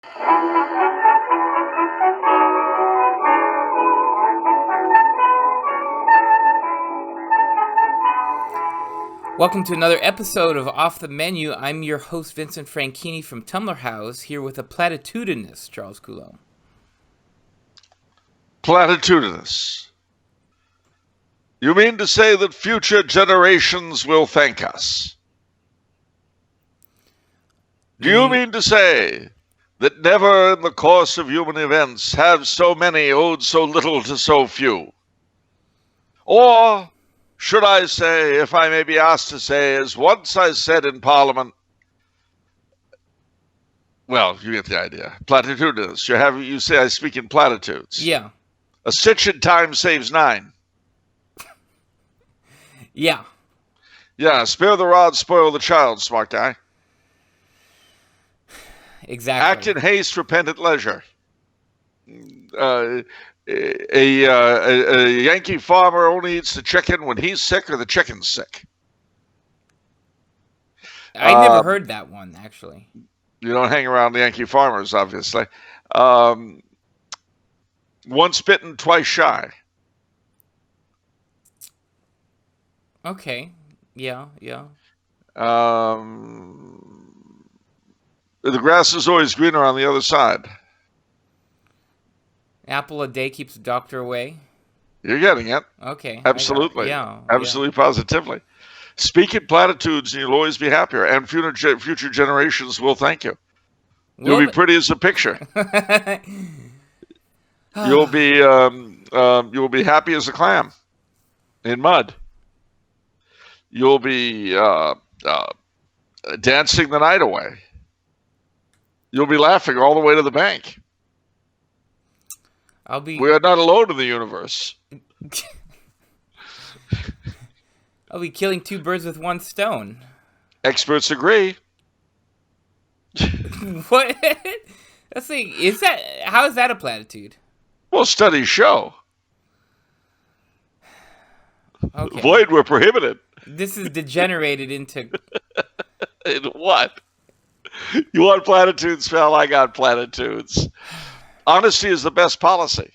Welcome to another episode of Off the Menu. I'm your host, Vincent Franchini from Tumblr House, here with a Platitudinous, Charles Coulombe. Platitudinous. You mean to say that future generations will thank us? Do you mean to say that never in the course of human events have so many owed so little to so few? Or should I say, if I may be asked to say, as once I said in Parliament, well, you get the idea. Platitudinous. You say I speak in platitudes. Yeah. A stitch in time saves 9. Yeah. Yeah, spare the rod, spoil the child, smart guy. Exactly. Act in haste, repent at leisure. A Yankee farmer only eats the chicken when he's sick or the chicken's sick. I never heard that one, actually. You don't hang around the Yankee farmers, obviously. Once bitten, twice shy. Okay. Yeah. The grass is always greener on the other side. Apple a day keeps the doctor away. You're getting it. Okay. Absolutely. Yeah. Positively. Speak in platitudes and you'll always be happier. And future generations will thank you. You'll be pretty as a picture. You'll be happy as a clam in mud. You'll be dancing the night away. You'll be laughing all the way to the bank. We are not alone in the universe. I'll be killing 2 birds with 1 stone. Experts agree. What? How is that a platitude? Well, studies show. Okay. Void were prohibited. This is degenerated into... In what? You want platitudes, pal? I got platitudes. Honesty is the best policy.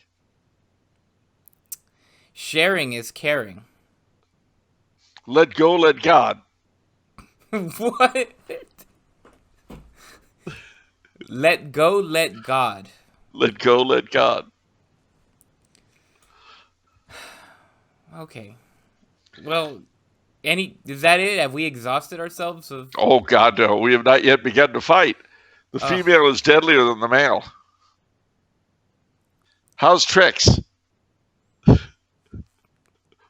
Sharing is caring. Let go, let God. What? Let go, let God. Let go, let God. Okay. Well, is that it? Have we exhausted ourselves? Oh, God, no. We have not yet begun to fight. The female is deadlier than the male. How's tricks?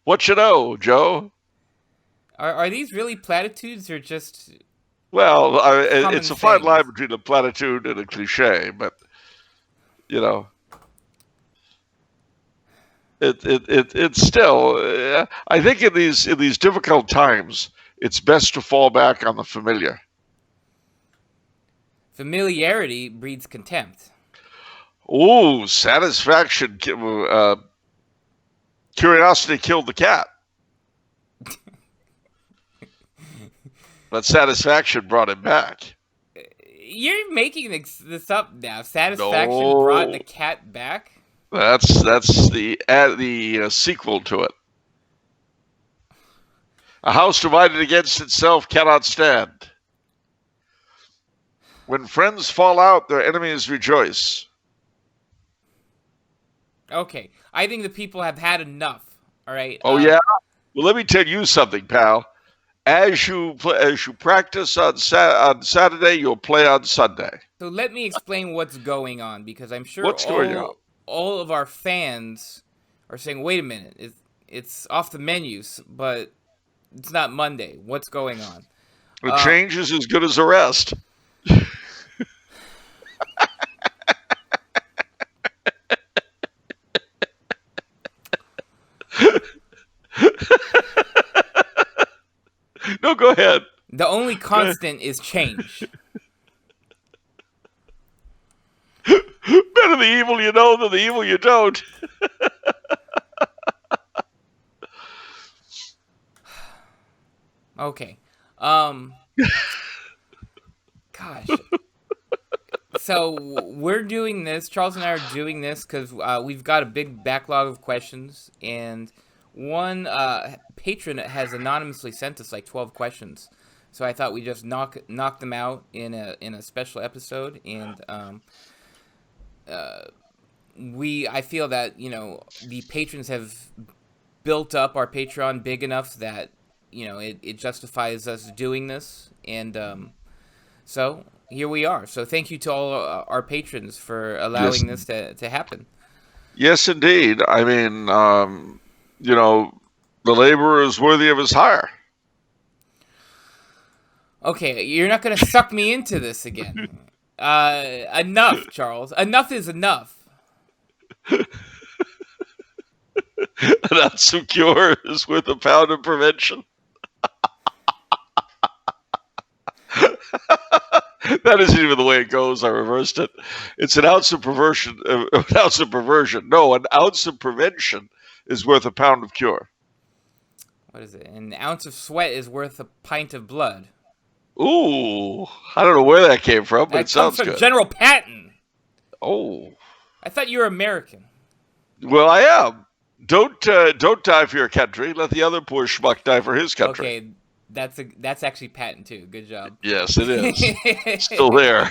What you know, Joe? Are these really platitudes or just... Well, it's a fine line between a platitude and a cliche, but, you know, it's still... I think in these difficult times, it's best to fall back on the familiar. Familiarity breeds contempt. Ooh, satisfaction. Curiosity killed the cat. But satisfaction brought him back. You're making this up now. Satisfaction brought the cat back? That's the sequel to it. A house divided against itself cannot stand. When friends fall out, their enemies rejoice. Okay, I think the people have had enough. All right. Oh yeah. Well, let me tell you something, pal. As you practice on Saturday, you'll play on Sunday. So let me explain what's going on, because I'm sure all of our fans are saying, "Wait a minute, it's off the menus, but it's not Monday. What's going on?" The change is as good as the rest. No, go ahead. The only constant is change. Better the evil you know than the evil you don't. Okay. Gosh. So we're doing this. Charles and I are doing this because we've got a big backlog of questions, and one patron has anonymously sent us like 12 questions. So I thought we just knock them out in a special episode, and I feel that the patrons have built up our Patreon big enough that it justifies us doing this, and so here we are. So thank you to all our patrons for allowing this to happen. Yes, indeed. I mean, the laborer is worthy of his hire. Okay, you're not going to suck me into this again. Enough, Charles. Enough is enough. An ounce of cure is worth a pound of prevention. That isn't even the way it goes. I reversed it. It's an ounce of perversion. No, an ounce of prevention is worth a pound of cure. What is it? An ounce of sweat is worth a pint of blood. Ooh, I don't know where that came from, but it sounds good. General Patton. Oh, I thought you were American. Well, I am. Don't die for your country. Let the other poor schmuck die for his country. Okay. That's actually Patton too. Good job. Yes, it is. Still there.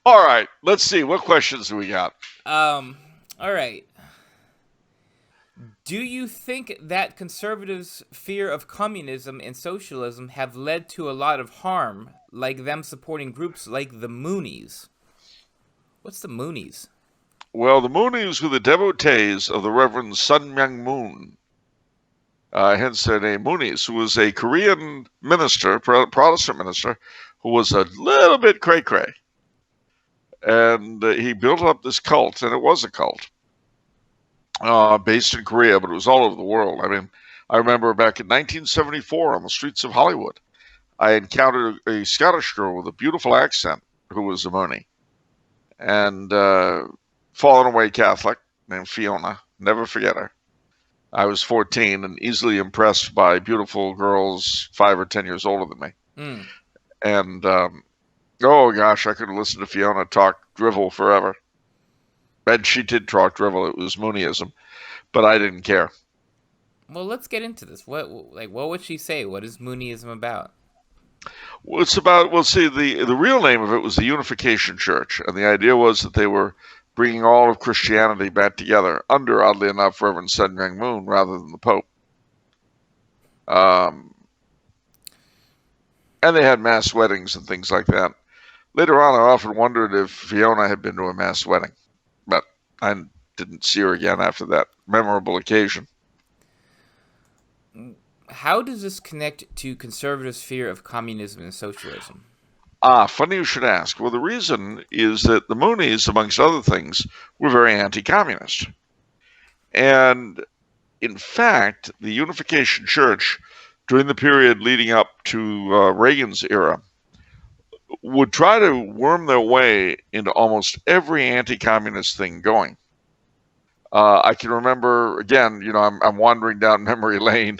All right. Let's see. What questions do we got? All right. Do you think that conservatives' fear of communism and socialism have led to a lot of harm, like them supporting groups like the Moonies? What's the Moonies? Well, the Moonies were the devotees of the Reverend Sun Myung Moon. Hence their name, Moonies, who was a Korean minister, Protestant minister, who was a little bit cray-cray. And he built up this cult, and it was a cult, based in Korea, but it was all over the world. I mean, I remember back in 1974 on the streets of Hollywood, I encountered a Scottish girl with a beautiful accent who was a Moonie. And fallen away Catholic named Fiona. Never forget her. I was 14 and easily impressed by beautiful girls 5 or 10 years older than me. Mm. And, oh gosh, I could have listened to Fiona talk drivel forever. And she did talk drivel. It was Moonieism. But I didn't care. Well, let's get into this. What would she say? What is Moonieism about? Well, it's about, well, see, the real name of it was the Unification Church. And the idea was that they were bringing all of Christianity back together under, oddly enough, Reverend Sun Myung Moon rather than the Pope. And they had mass weddings and things like that. Later on, I often wondered if Fiona had been to a mass wedding, but I didn't see her again after that memorable occasion. How does this connect to conservatives' fear of communism and socialism? Funny you should ask. Well, the reason is that the Moonies, amongst other things, were very anti-communist. And in fact, the Unification Church, during the period leading up to Reagan's era, would try to worm their way into almost every anti-communist thing going. I can remember, again, I'm wandering down memory lane,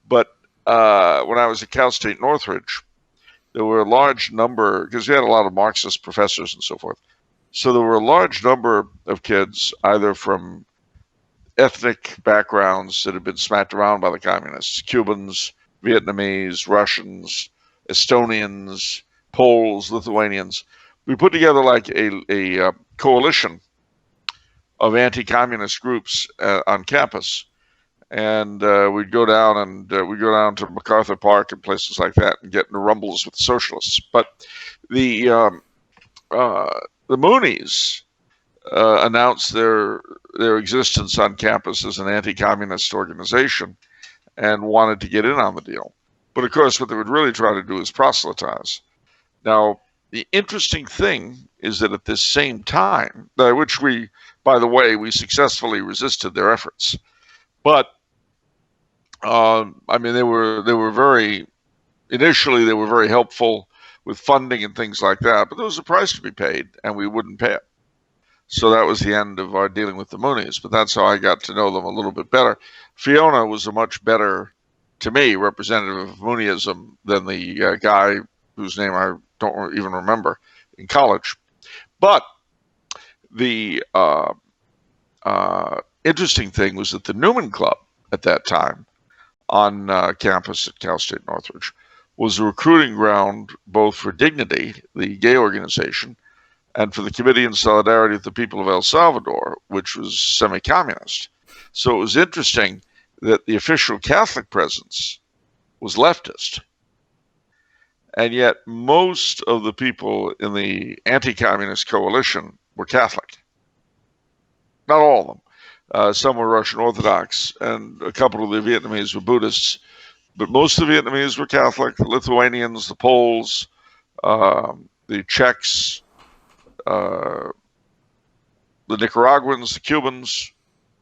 but when I was at Cal State Northridge, there were a large number, because we had a lot of Marxist professors and so forth. So there were a large number of kids, either from ethnic backgrounds that had been smacked around by the communists, Cubans, Vietnamese, Russians, Estonians, Poles, Lithuanians. We put together like a coalition of anti-communist groups on campus. And we'd go down to MacArthur Park and places like that and get into rumbles with the socialists. But the Moonies announced their existence on campus as an anti-communist organization and wanted to get in on the deal. But of course, what they would really try to do is proselytize. Now, the interesting thing is that at this same time, which we, by the way, we successfully resisted their efforts. But I mean, they were very helpful with funding and things like that, but there was a price to be paid, and we wouldn't pay it. So that was the end of our dealing with the Moonies, but that's how I got to know them a little bit better. Fiona was a much better, to me, representative of Moonieism than the guy whose name I don't even remember. in college. But the interesting thing was that the Newman Club at that time on campus at Cal State Northridge was a recruiting ground both for Dignity, the gay organization, and for the Committee in Solidarity with the People of El Salvador, which was semi-communist. So it was interesting that the official Catholic presence was leftist. And yet most of the people in the anti-communist coalition were Catholic. Not all of them. Some were Russian Orthodox, and a couple of the Vietnamese were Buddhists. But most of the Vietnamese were Catholic, the Lithuanians, the Poles, the Czechs, the Nicaraguans, the Cubans,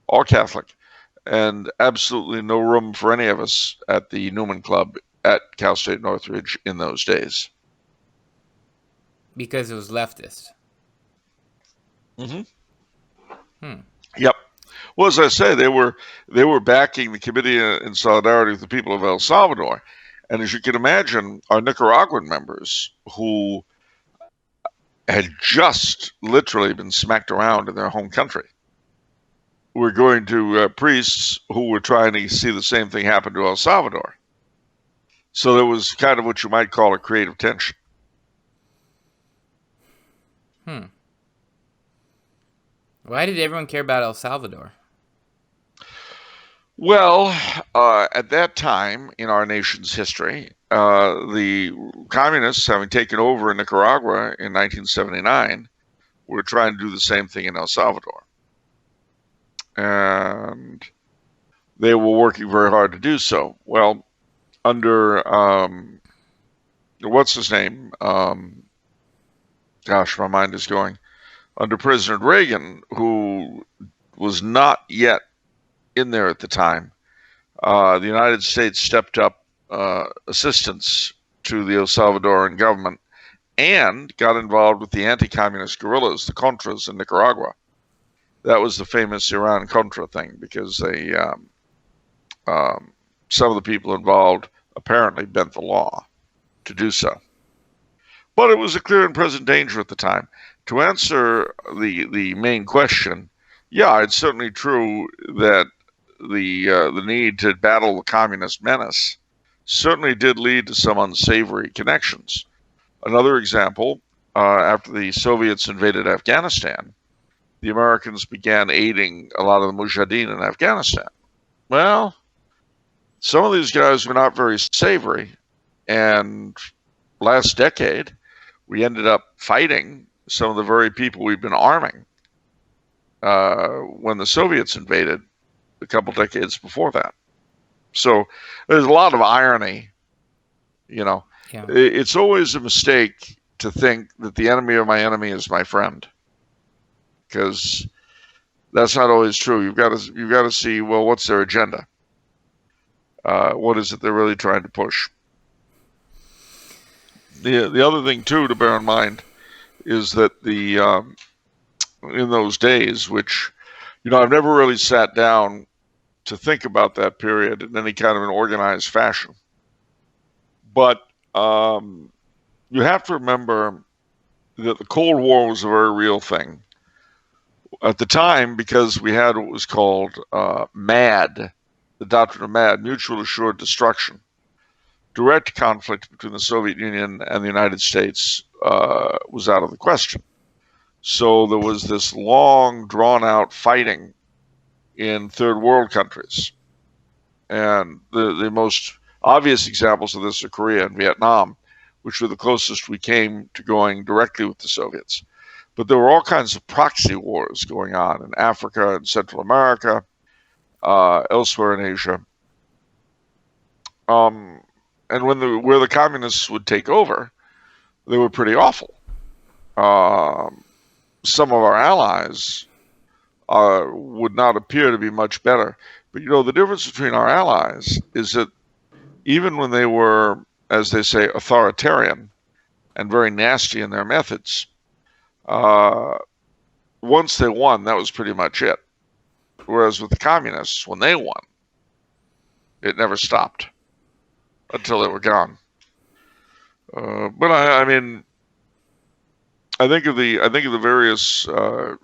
all Catholic. And absolutely no room for any of us at the Newman Club at Cal State Northridge in those days. Because it was leftist. Yep. Well, as I say, they were backing the Committee in Solidarity with the People of El Salvador. And as you can imagine, our Nicaraguan members who had just literally been smacked around in their home country were going to priests who were trying to see the same thing happen to El Salvador. So there was kind of what you might call a creative tension. Why did everyone care about El Salvador? Well, at that time in our nation's history, the communists, having taken over in Nicaragua in 1979, were trying to do the same thing in El Salvador. And they were working very hard to do so. Well, under, what's his name? Gosh, my mind is going. Under President Reagan, who was not yet in there at the time, the United States stepped up assistance to the El Salvadoran government and got involved with the anti-communist guerrillas, the Contras in Nicaragua. That was the famous Iran-Contra thing, because they, some of the people involved apparently bent the law to do so. But it was a clear and present danger at the time. To answer the main question, yeah, it's certainly true that the need to battle the communist menace certainly did lead to some unsavory connections. Another example, after the Soviets invaded Afghanistan, the Americans began aiding a lot of the Mujahideen in Afghanistan. Well, some of these guys were not very savory, and last decade, we ended up fighting some of the very people we've been arming when the Soviets invaded a couple decades before that. So there's a lot of irony, you know. Yeah. It's always a mistake to think that the enemy of my enemy is my friend, because that's not always true. You've got to see, well, what's their agenda? What is it they're really trying to push? The other thing too to bear in mind is that the in those days, which, you know, I've never really sat down to think about that period in any kind of an organized fashion. But you have to remember that the Cold War was a very real thing. At the time, because we had what was called MAD, the doctrine of MAD, mutual assured destruction. Direct conflict between the Soviet Union and the United States was out of the question. So there was this long, drawn-out fighting in third world countries. And the most obvious examples of this are Korea and Vietnam, which were the closest we came to going directly with the Soviets. But there were all kinds of proxy wars going on in Africa and Central America, elsewhere in Asia. And where the communists would take over, they were pretty awful. Some of our allies would not appear to be much better. But, you know, the difference between our allies is that even when they were, as they say, authoritarian and very nasty in their methods, once they won, that was pretty much it. Whereas with the communists, when they won, it never stopped until they were gone. But I mean, I think of the various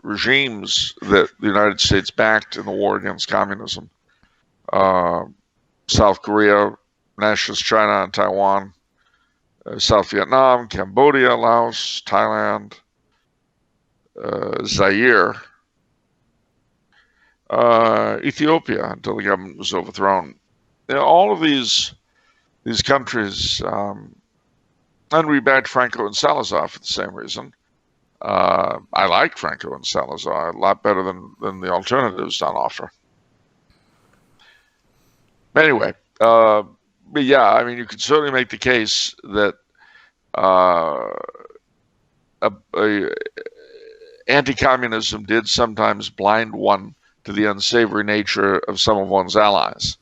regimes that the United States backed in the war against communism. South Korea, Nationalist China and Taiwan, South Vietnam, Cambodia, Laos, Thailand, Zaire, Ethiopia until the government was overthrown. All of these countries, and we backed Franco and Salazar for the same reason. I like Franco and Salazar a lot better than the alternatives on offer. Anyway, but yeah, I mean, you could certainly make the case that anti-communism did sometimes blind one to the unsavory nature of some of one's allies.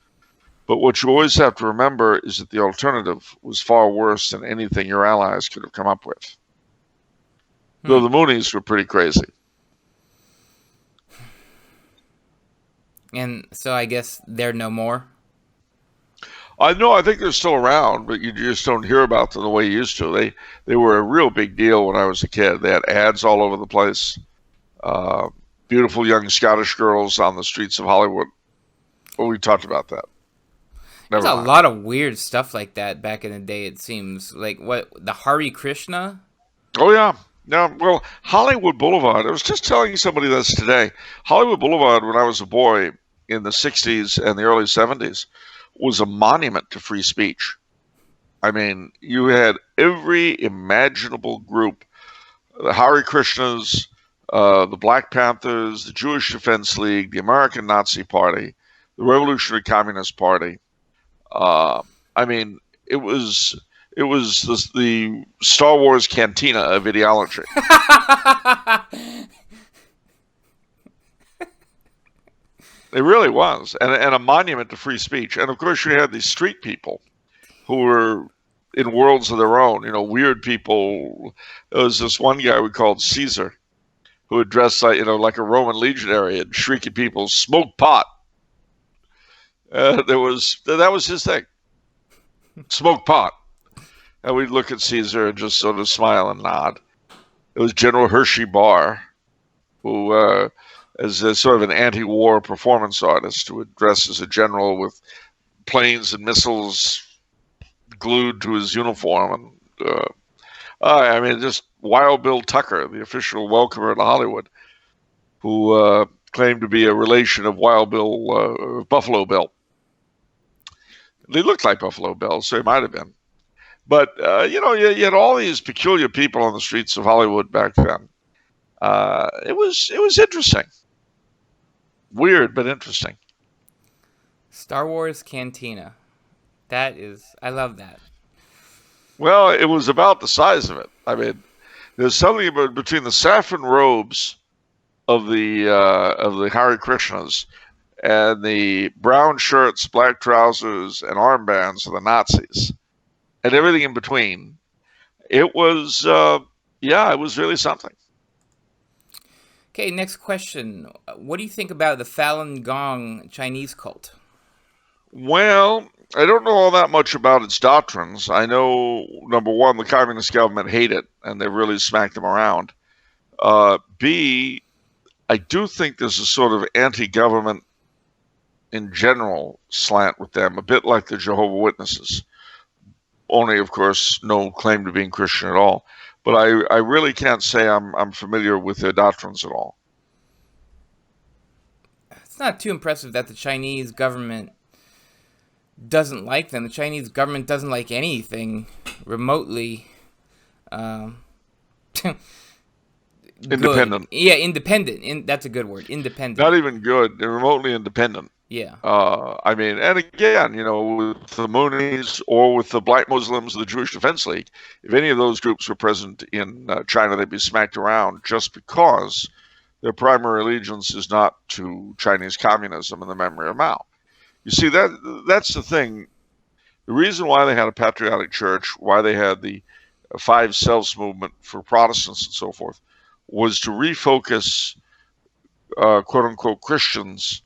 But what you always have to remember is that the alternative was far worse than anything your allies could have come up with. Though the Moonies were pretty crazy. And so I guess they're no more? I think they're still around, but you just don't hear about them the way you used to. They were a real big deal when I was a kid. They had ads all over the place. Beautiful young Scottish girls on the streets of Hollywood. Well, we talked about that. There's a lot of weird stuff like that back in the day, it seems. Like, what, the Hare Krishna? Oh, yeah. Yeah, well, Hollywood Boulevard, I was just telling somebody this today. Hollywood Boulevard, when I was a boy in the 60s and the early 70s, was a monument to free speech. I mean, you had every imaginable group, the Hare Krishnas, the Black Panthers, the Jewish Defense League, the American Nazi Party, the Revolutionary Communist Party. I mean, it was the Star Wars cantina of ideology. It really was, and a monument to free speech. And of course, you had these street people who were in worlds of their own. You know, weird people. There was this one guy we called Caesar, who would dress like a Roman legionary and shriek at people, "Smoke pot." That was his thing. Smoke pot. And we'd look at Caesar and just sort of smile and nod. It was General Hershey Barr, who is a sort of an anti-war performance artist who would dress as a general with planes and missiles glued to his uniform. And I mean, just Wild Bill Tucker, the official welcomer to Hollywood, who claimed to be a relation of Wild Bill, Buffalo Bill. They looked like Buffalo Bill, so he might have been. But, you had all these peculiar people on the streets of Hollywood back then. It was interesting. Weird, but interesting. Star Wars Cantina. I love that. Well, it was about the size of it. I mean, there's something between the saffron robes of the Hare Krishnas and the brown shirts, black trousers, and armbands of the Nazis, and everything in between. It was, it was really something. Okay, next question. What do you think about the Falun Gong Chinese cult? Well, I don't know all that much about its doctrines. I know, number one, the communist government hate it, and they really smacked them around. B, I do think there's a sort of anti-government in general slant with them, a bit like the Jehovah's Witnesses. Only, of course, no claim to being Christian at all. But I really can't say I'm familiar with their doctrines at all. It's not too impressive that the Chinese government doesn't like them. The Chinese government doesn't like anything remotely independent. Yeah, independent. That's a good word. Independent. Not even good. They're remotely independent. Yeah. I mean, and again, with the Moonies or with the Black Muslims of the Jewish Defense League, if any of those groups were present in China, they'd be smacked around just because their primary allegiance is not to Chinese communism and the memory of Mao. You see, that's the thing. The reason why they had a patriotic church, why they had the Five Selves movement for Protestants and so forth, was to refocus, quote-unquote, Christians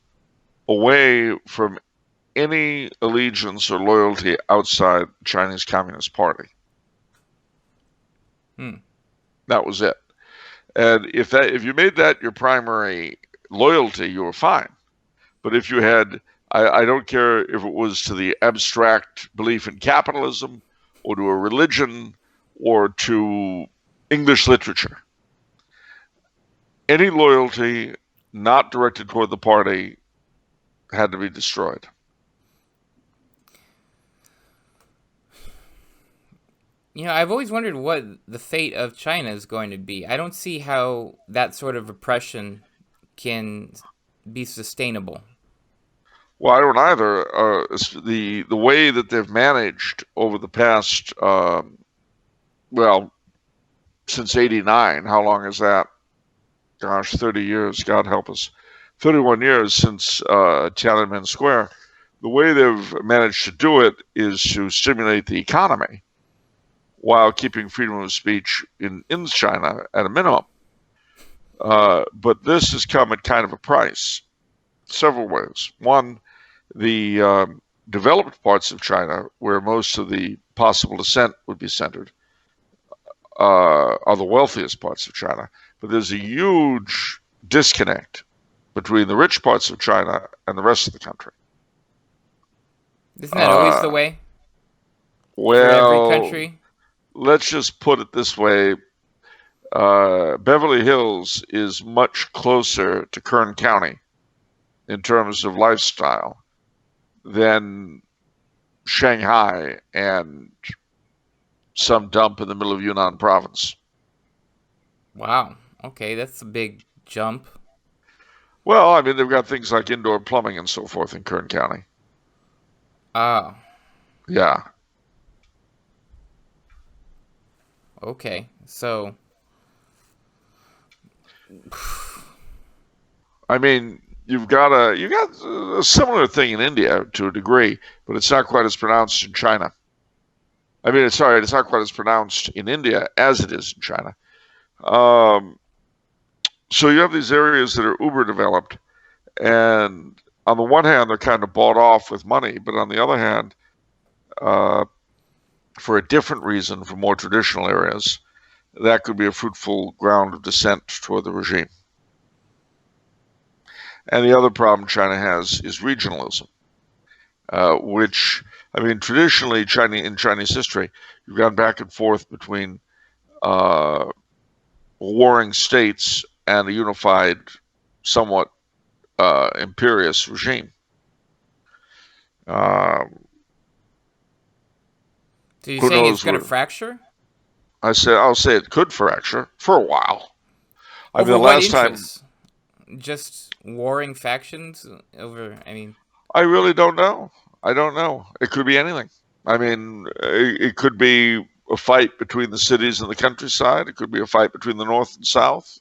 away from any allegiance or loyalty outside the Chinese Communist Party. That was it. And if you made that your primary loyalty, you were fine. But if you had, I don't care if it was to the abstract belief in capitalism, or to a religion, or to English literature, any loyalty not directed toward the party had to be destroyed. I've always wondered what the fate of China is going to be. I don't see how that sort of repression can be sustainable. Well, I don't either. The way that they've managed over the past, since '89, how long is that? Gosh, 30 years, God help us. 31 years since Tiananmen Square. The way they've managed to do it is to stimulate the economy while keeping freedom of speech in China at a minimum. But this has come at kind of a price, several ways. One, the developed parts of China, where most of the possible dissent would be centered, are the wealthiest parts of China. But there's a huge disconnect between the rich parts of China and the rest of the country. Isn't that always the way? Well, for every country? Let's just put it this way. Beverly Hills is much closer to Kern County in terms of lifestyle than Shanghai and some dump in the middle of Yunnan province. Wow. Okay, that's a big jump. Well, I mean, they've got things like indoor plumbing and so forth in Kern County. Oh. Yeah. Okay, so... I mean, you've got a similar thing in India to a degree, but it's not quite as pronounced in China. I mean, it's not quite as pronounced in India as it is in China. So you have these areas that are uber developed, and on the one hand, they're kind of bought off with money, but on the other hand, for a different reason from more traditional areas, that could be a fruitful ground of dissent toward the regime. And the other problem China has is regionalism, which, I mean, traditionally in Chinese history, you've gone back and forth between warring states and a unified, somewhat imperious regime. So you're saying it's going to fracture? I'll say it could fracture for a while. I mean, the last time, just warring factions over. I mean, I really don't know. I don't know. It could be anything. I mean, it could be a fight between the cities and the countryside. It could be a fight between the north and south,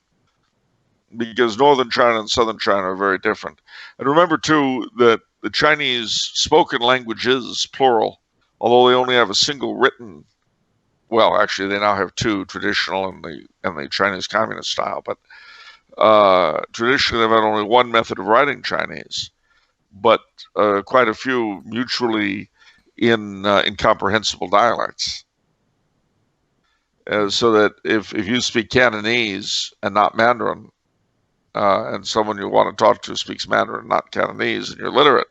because northern China and southern China are very different. And remember too that the Chinese spoken language is plural, although they only have a single written. Well, actually, they now have two, traditional and the Chinese communist style. But traditionally, they've had only one method of writing Chinese, but quite a few mutually incomprehensible dialects. So that if you speak Cantonese and not Mandarin, and someone you want to talk to speaks Mandarin, not Cantonese, and you're literate,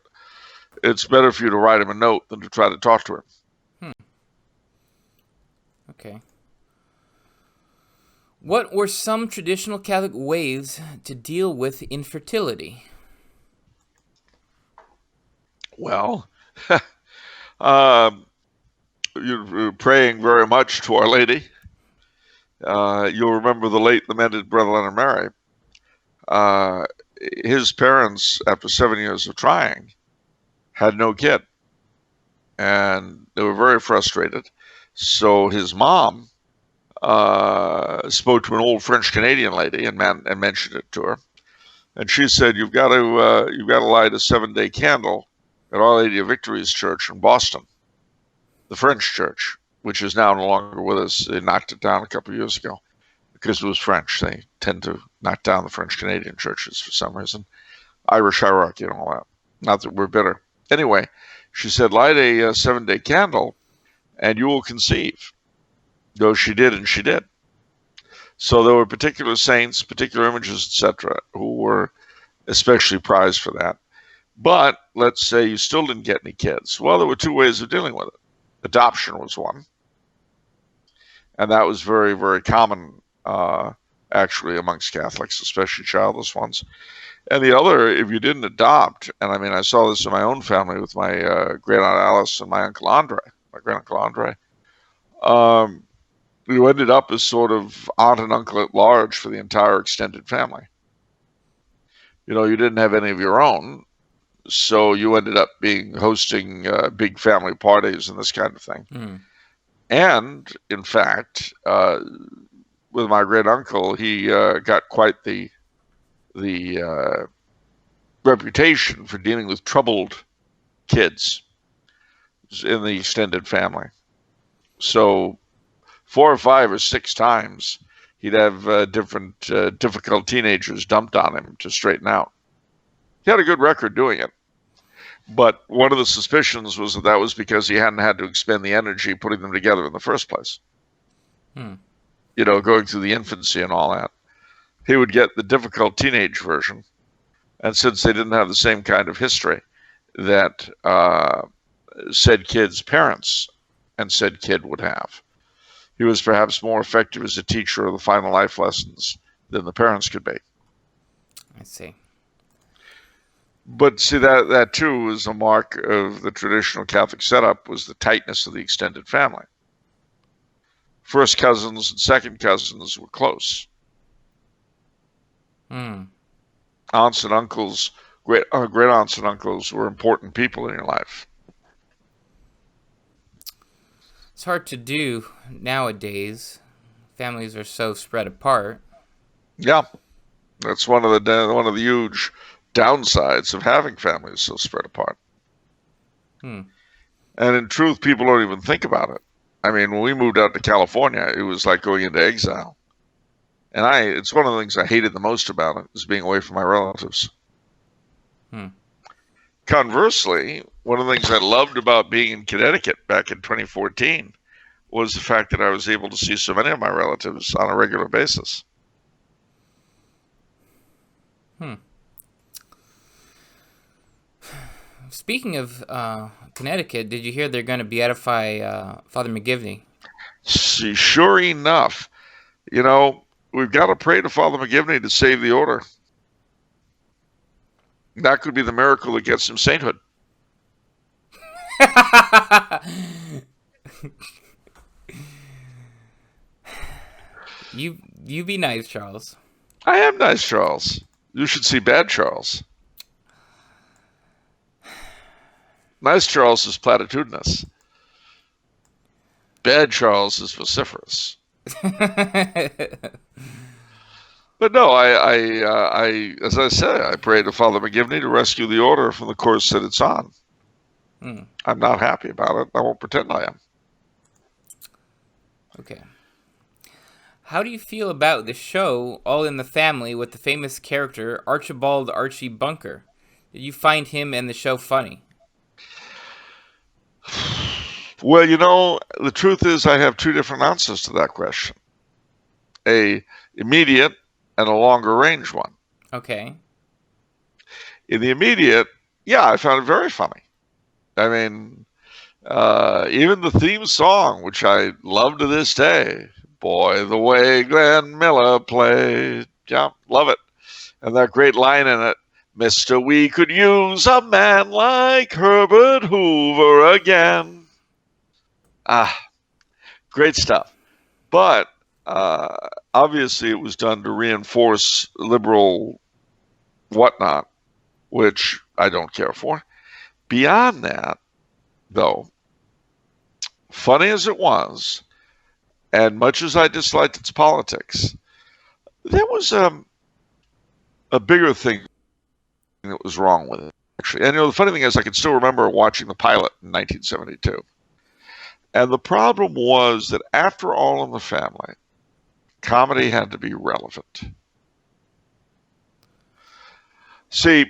it's better for you to write him a note than to try to talk to him. Okay. What were some traditional Catholic ways to deal with infertility? Well, you're praying very much to Our Lady. You'll remember the late lamented Brother Leonard Mary. His parents, after 7 years of trying, had no kid, and they were very frustrated. So his mom spoke to an old French Canadian lady and mentioned it to her, and she said, "You've got to light a 7-day candle at Our Lady of Victory's church in Boston, the French church, which is now no longer with us. They knocked it down a couple of years ago because it was French. They tend to knock down the French Canadian churches for some reason, Irish hierarchy and all that. Not that we're bitter. Anyway, she said, light a 7-day candle, and you will conceive." Though she did, and she did. So there were particular saints, particular images, etc., who were especially prized for that. But let's say you still didn't get any kids. Well, there were two ways of dealing with it. Adoption was one, and that was very, very common, actually, amongst Catholics, especially childless ones. And the other, if you didn't adopt, and I mean, I saw this in my own family with my great aunt Alice and my uncle Andre, my great uncle Andre. You ended up as sort of aunt and uncle at large for the entire extended family. You know, you didn't have any of your own, so you ended up hosting big family parties and this kind of thing. Mm. And in fact, with my great uncle, he got quite the reputation for dealing with troubled kids in the extended family. So 4 or 5 or 6 times he'd have different difficult teenagers dumped on him to straighten out. He had a good record doing it. But one of the suspicions was that was because he hadn't had to expend the energy putting them together in the first place. You know, going through the infancy and all that. He would get the difficult teenage version. And since they didn't have the same kind of history that said kid's parents and said kid would have, he was perhaps more effective as a teacher of the final life lessons than the parents could be. I see. But see, that too is a mark of the traditional Catholic setup, was the tightness of the extended family. First cousins and second cousins were close. Aunts and uncles, great aunts and uncles were important people in your life. It's hard to do nowadays. Families are so spread apart. Yeah, that's one of the huge downsides of having families so spread apart. And in truth, people don't even think about it. I mean, when we moved out to California, it was like going into exile. And it's one of the things I hated the most about it, is being away from my relatives. Conversely, one of the things I loved about being in Connecticut back in 2014 was the fact that I was able to see so many of my relatives on a regular basis. Speaking of Connecticut, did you hear they're going to beatify Father McGivney? See, sure enough, you know, we've got to pray to Father McGivney to save the order. That could be the miracle that gets him sainthood. You be nice, Charles. I am nice, Charles. You should see bad Charles. Nice Charles is platitudinous. Bad Charles is vociferous. But no, I as I say, I pray to Father McGivney to rescue the order from the course that it's on. I'm not happy about it. I won't pretend I am. Okay. How do you feel about the show All in the Family with the famous character Archibald Archie Bunker? Did you find him and the show funny? Well, you know, the truth is I have 2 different answers to that question. A immediate and a longer range one. Okay. In the immediate, yeah, I found it very funny. I mean, even the theme song, which I love to this day, boy, the way Glenn Miller played. Yeah, love it. And that great line in it, Mr. We could use a man like Herbert Hoover again. Great stuff. But obviously it was done to reinforce liberal whatnot, which I don't care for. Beyond that, though, funny as it was, and much as I disliked its politics, there was a bigger thing that was wrong with it, actually. And you know, the funny thing is I can still remember watching the pilot in 1972. And the problem was that after All in the Family, comedy had to be relevant. See,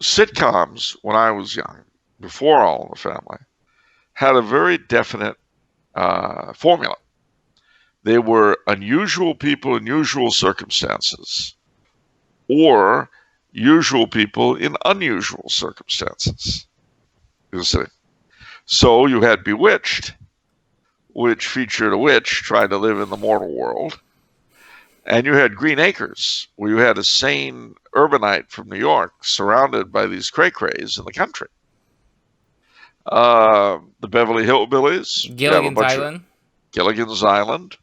sitcoms, when I was young, before All in the Family, had a very definite formula. They were unusual people in usual circumstances, or usual people in unusual circumstances. You see. So you had Bewitched, which featured a witch trying to live in the mortal world. And you had Green Acres, where you had a sane urbanite from New York surrounded by these cray-crays in the country. The Beverly Hillbillies. Gilligan's Island. Gilligan's Island.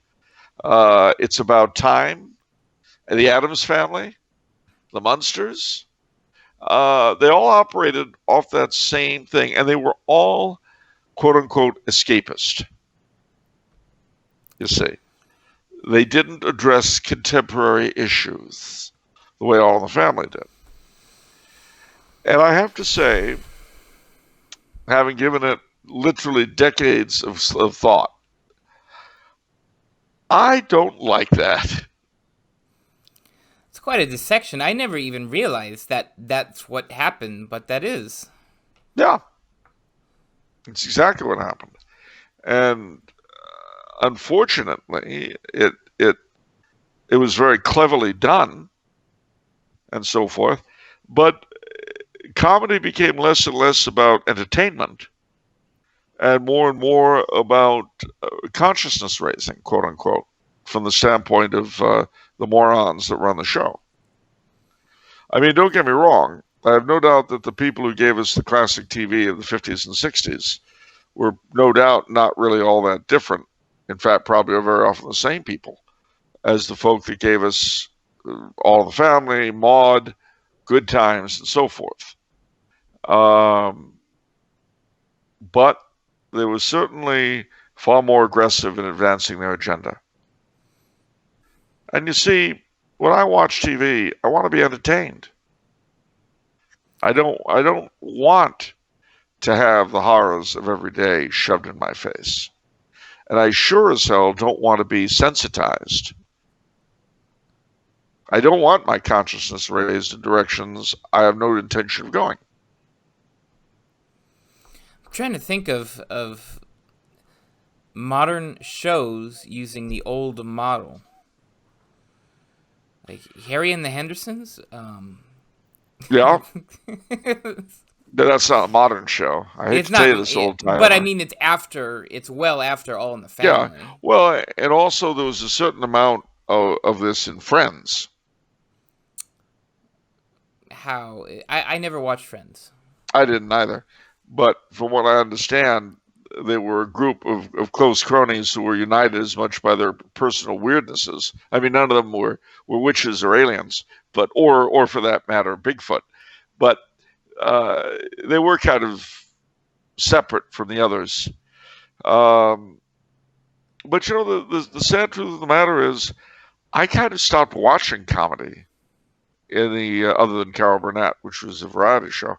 It's About Time. The Addams Family. The Munsters. They all operated off that same thing, and they were all, quote-unquote, escapist. You see. They didn't address contemporary issues the way All in the Family did. And I have to say, having given it literally decades of thought, I don't like that. It's quite a dissection. I never even realized that that's what happened, but that is. Yeah. It's exactly what happened. And unfortunately, it was very cleverly done and so forth, but comedy became less and less about entertainment and more about consciousness raising, quote unquote, from the standpoint of the morons that run the show. I mean, don't get me wrong. I have no doubt that the people who gave us the classic TV of the 50s and 60s were no doubt not really all that different. In fact, probably are very often the same people as the folk that gave us All in the Family, Maude, Good Times, and so forth. But they were certainly far more aggressive in advancing their agenda. And you see, when I watch TV, I want to be entertained. I don't want to have the horrors of every day shoved in my face. And I sure as hell don't want to be sensitized. I don't want my consciousness raised in directions I have no intention of going. I'm trying to think of modern shows using the old model. Like Harry and the Hendersons? Yeah. That's not a modern show. I hate to say this old time. But I mean, it's well after All in the Family. Yeah. Well, and also there was a certain amount of this in Friends. How? I never watched Friends. I didn't either. But from what I understand, they were a group of close cronies who were united as much by their personal weirdnesses. I mean, none of them were witches or aliens, but or for that matter, Bigfoot. But they were kind of separate from the others. But you know, the sad truth of the matter is, I kind of stopped watching comedy in the other than Carol Burnett, which was a variety show.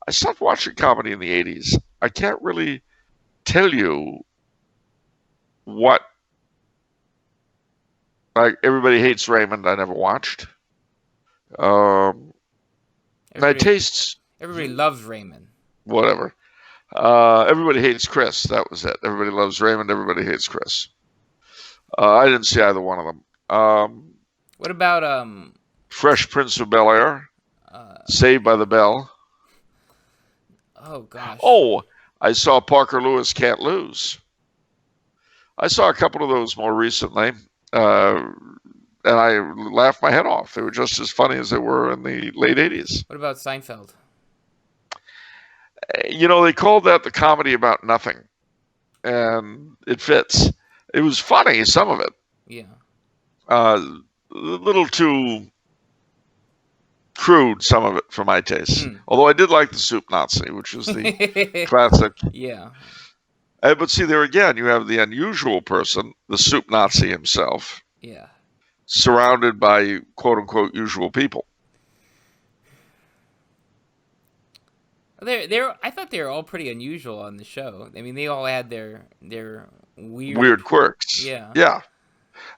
I stopped watching comedy in the 80s. I can't really tell you what. Like, Everybody Hates Raymond, I never watched. My tastes. Everybody loves Raymond. Whatever. Everybody Hates Chris. That was it. Everybody loves Raymond. Everybody hates Chris. I didn't see either one of them. What about Fresh Prince of Bel-Air? Saved by the Bell. Oh gosh. Oh, I saw Parker Lewis Can't Lose. I saw a couple of those more recently, and I laughed my head off. They were just as funny as they were in the late 80s. What about Seinfeld? You know, they called that the comedy about nothing, and it fits. It was funny, some of it. Yeah. A little too crude, some of it, for my taste. Although I did like the Soup Nazi, which was the classic. Yeah. But see, there again, you have the unusual person, the Soup Nazi himself. Yeah. Surrounded by quote-unquote usual people. I thought they were all pretty unusual on the show. I mean, they all had their weird quirks. Yeah. Yeah.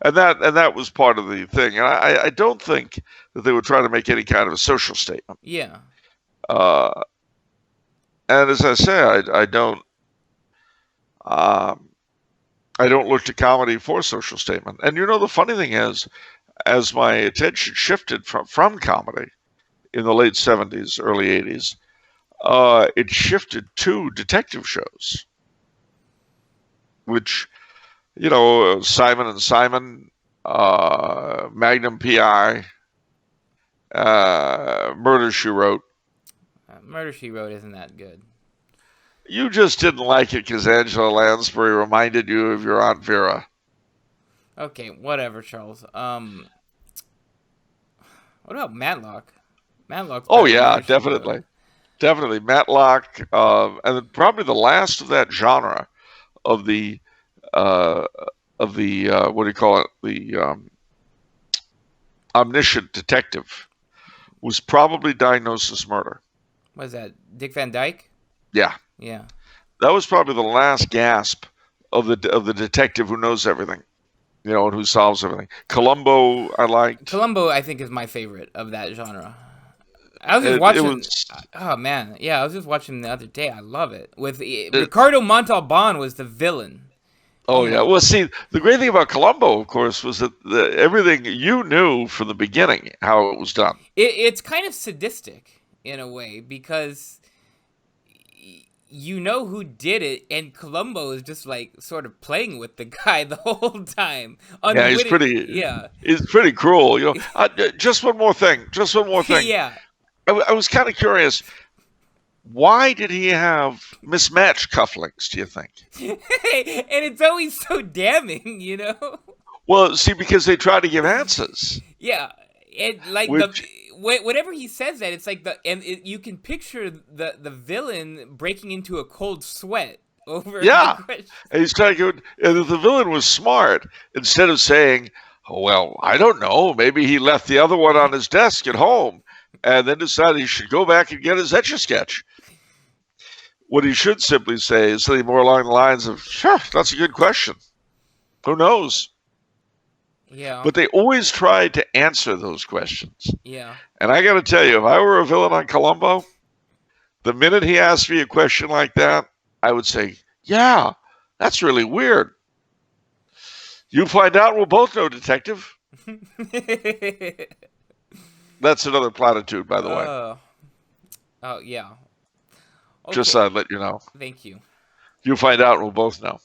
And that was part of the thing. And I don't think that they were trying to make any kind of a social statement. Yeah. And as I say, I don't. I don't look to comedy for social statement. And the funny thing is, as my attention shifted from comedy in the late 70s, early 80s, it shifted to detective shows, which, Simon and Simon, Magnum PI, Murder, She Wrote. Murder, She Wrote isn't that good. You just didn't like it because Angela Lansbury reminded you of your Aunt Vera. Okay, whatever, Charles. What about Matlock? Matlock's Oh yeah, definitely, definitely Matlock, and probably the last of that genre of the what do you call it? The omniscient detective was probably Diagnosis Murder. What is that? Dick Van Dyke? Yeah. Yeah. That was probably the last gasp of the detective who knows everything, and who solves everything. Columbo, I liked. Columbo, I think, is my favorite of that genre. I was just watching. Oh man, yeah, I was just watching the other day. I love it. With Ricardo Montalban was the villain. Oh yeah. Well, see, the great thing about Columbo, of course, was that everything you knew from the beginning how it was done. It's kind of sadistic in a way because you know who did it, and Columbo is just like sort of playing with the guy the whole time. Yeah, he's pretty cruel. Just one more thing. Yeah. I was kind of curious. Why did he have mismatched cufflinks, do you think? And it's always so damning, Well, see, because they try to give answers. Yeah, whatever he says that, it's like you can picture the villain breaking into a cold sweat over the question. And he's trying to go, and if the villain was smart, instead of saying, oh, well, I don't know, maybe he left the other one on his desk at home and then decided he should go back and get his Etch-a-Sketch. What he should simply say is something more along the lines of, sure, that's a good question. Who knows? Yeah. But they always tried to answer those questions. Yeah. And I got to tell you, if I were a villain on Columbo, the minute he asked me a question like that, I would say, yeah, that's really weird. You find out, we'll both know, detective. That's another platitude, by the way. Oh, yeah. Okay. Just thought I'd let you know. Thank you. You find out, we'll both know.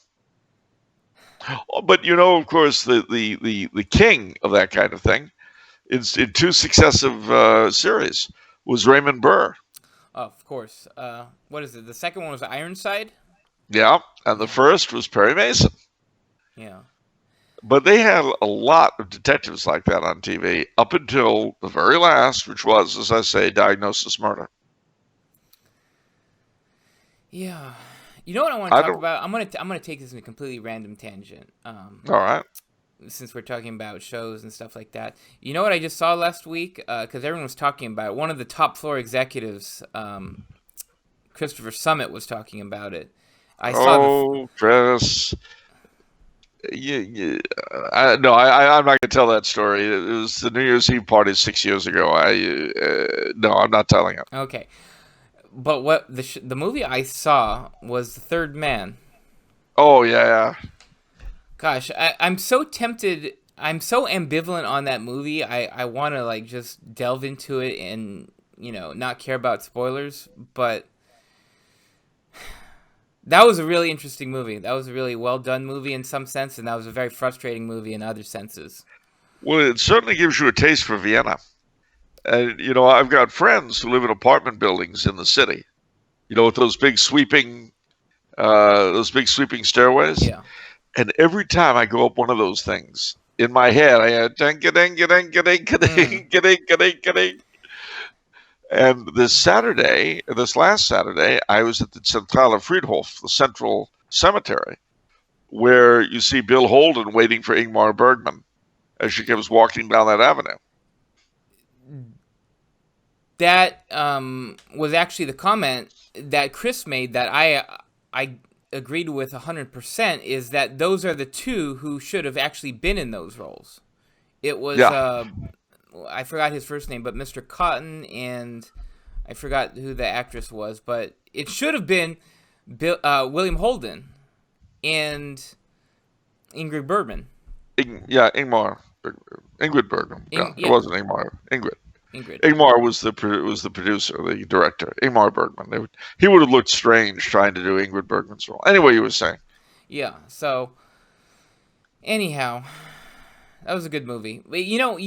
But of course, the king of that kind of thing, in two successive series, was Raymond Burr. Oh, of course. What is it? The second one was Ironside? Yeah, and the first was Perry Mason. Yeah. But they had a lot of detectives like that on TV up until the very last, which was, as I say, Diagnosis Murder. Yeah. You know what I want to talk about? I'm gonna take this in a completely random tangent. All right. Since we're talking about shows and stuff like that, you know what I just saw last week? Because everyone was talking about it. One of the top floor executives, Christopher Summit, was talking about it. Chris. I'm not going to tell that story. It was the New Year's Eve party 6 years ago. No, I'm not telling it. Okay. But what the movie I saw was The Third Man. Oh, yeah. Gosh, I'm so tempted. I'm so ambivalent on that movie. I want to just delve into it and not care about spoilers. But that was a really interesting movie. That was a really well done movie in some sense, and that was a very frustrating movie in other senses. Well, it certainly gives you a taste for Vienna. And, I've got friends who live in apartment buildings in the city, with those big sweeping stairways. Yeah. And every time I go up one of those things, in my head, I had ding. And this last Saturday, I was at the Zentrale Friedhof, the Central Cemetery, where you see Bill Holden waiting for Ingmar Bergman as she comes walking down that avenue. That was actually the comment that Chris made that I agreed with 100%, is that those are the two who should have actually been in those roles. It was, I forgot his first name, but Mr. Cotton, and I forgot who the actress was, but it should have been William Holden. And Ingrid Bergman. Ingrid Bergman. Yeah, it wasn't Ingmar. Ingrid. Ingmar was the producer, the director. Ingmar Bergman. He would have looked strange trying to do Ingrid Bergman's role. Anyway, you were saying. Yeah. So, anyhow, that was a good movie. You know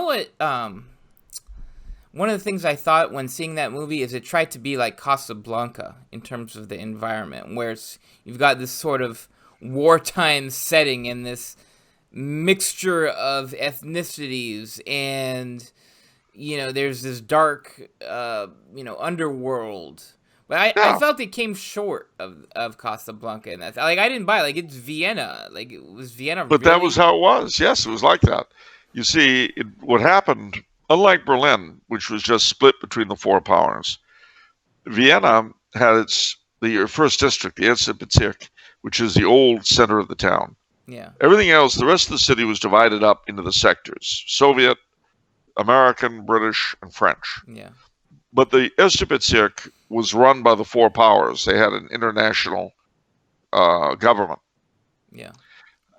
what? One of the things I thought when seeing that movie is it tried to be like Casablanca in terms of the environment, where you've got this sort of wartime setting and this mixture of ethnicities, and there's this dark underworld. But I felt it came short of Casablanca, and that's like I didn't buy it. Like it's Vienna, like it was Vienna. But that was how it was. Yes, it was like that. You see, what happened, unlike Berlin, which was just split between the four powers, Vienna had the first district, the Erster Bezirk, which is the old center of the town. Yeah. Everything else, the rest of the city was divided up into the sectors: Soviet, American, British, and French. Yeah. But the Erster Bezirk was run by the four powers. They had an international government. Yeah.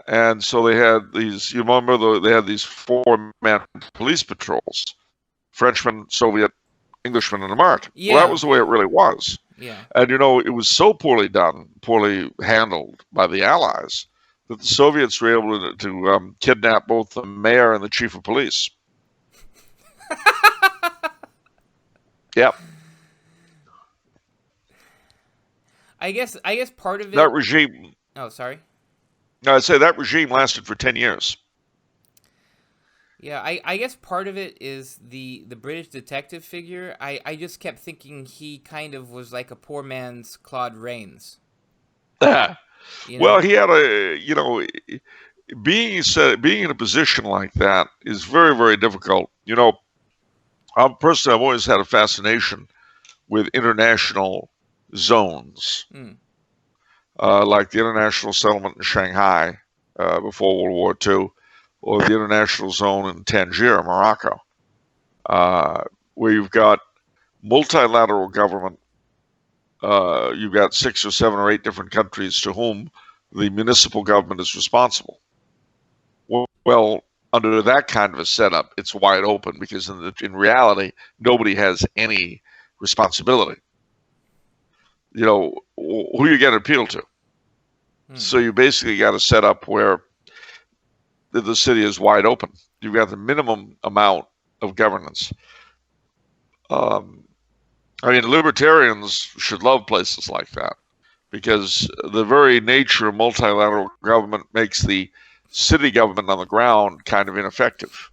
And so they had these, you remember, they had these four-man police patrols: Frenchman, Soviet, Englishman, and American. Yeah. Well, that was the way it really was. Yeah. And, it was so poorly done, poorly handled by the Allies, that the Soviets were able to kidnap both the mayor and the chief of police. Yep. I guess part of it. That regime. Oh, sorry. No, I'd say that regime lasted for 10 years. Yeah, I guess part of it is the British detective figure. I just kept thinking he kind of was like a poor man's Claude Rains. Well, he had being in a position like that is very, very difficult. I've always had a fascination with international zones, like the international settlement in Shanghai before World War II, or the international zone in Tangier, Morocco, where you've got multilateral government. You've got 6 or 7 or 8 different countries to whom the municipal government is responsible. Well, under that kind of a setup, it's wide open because in reality, nobody has any responsibility. Who you get appealed to. So you basically got a setup where the city is wide open. You've got the minimum amount of governance. Libertarians should love places like that because the very nature of multilateral government makes the city government on the ground kind of ineffective.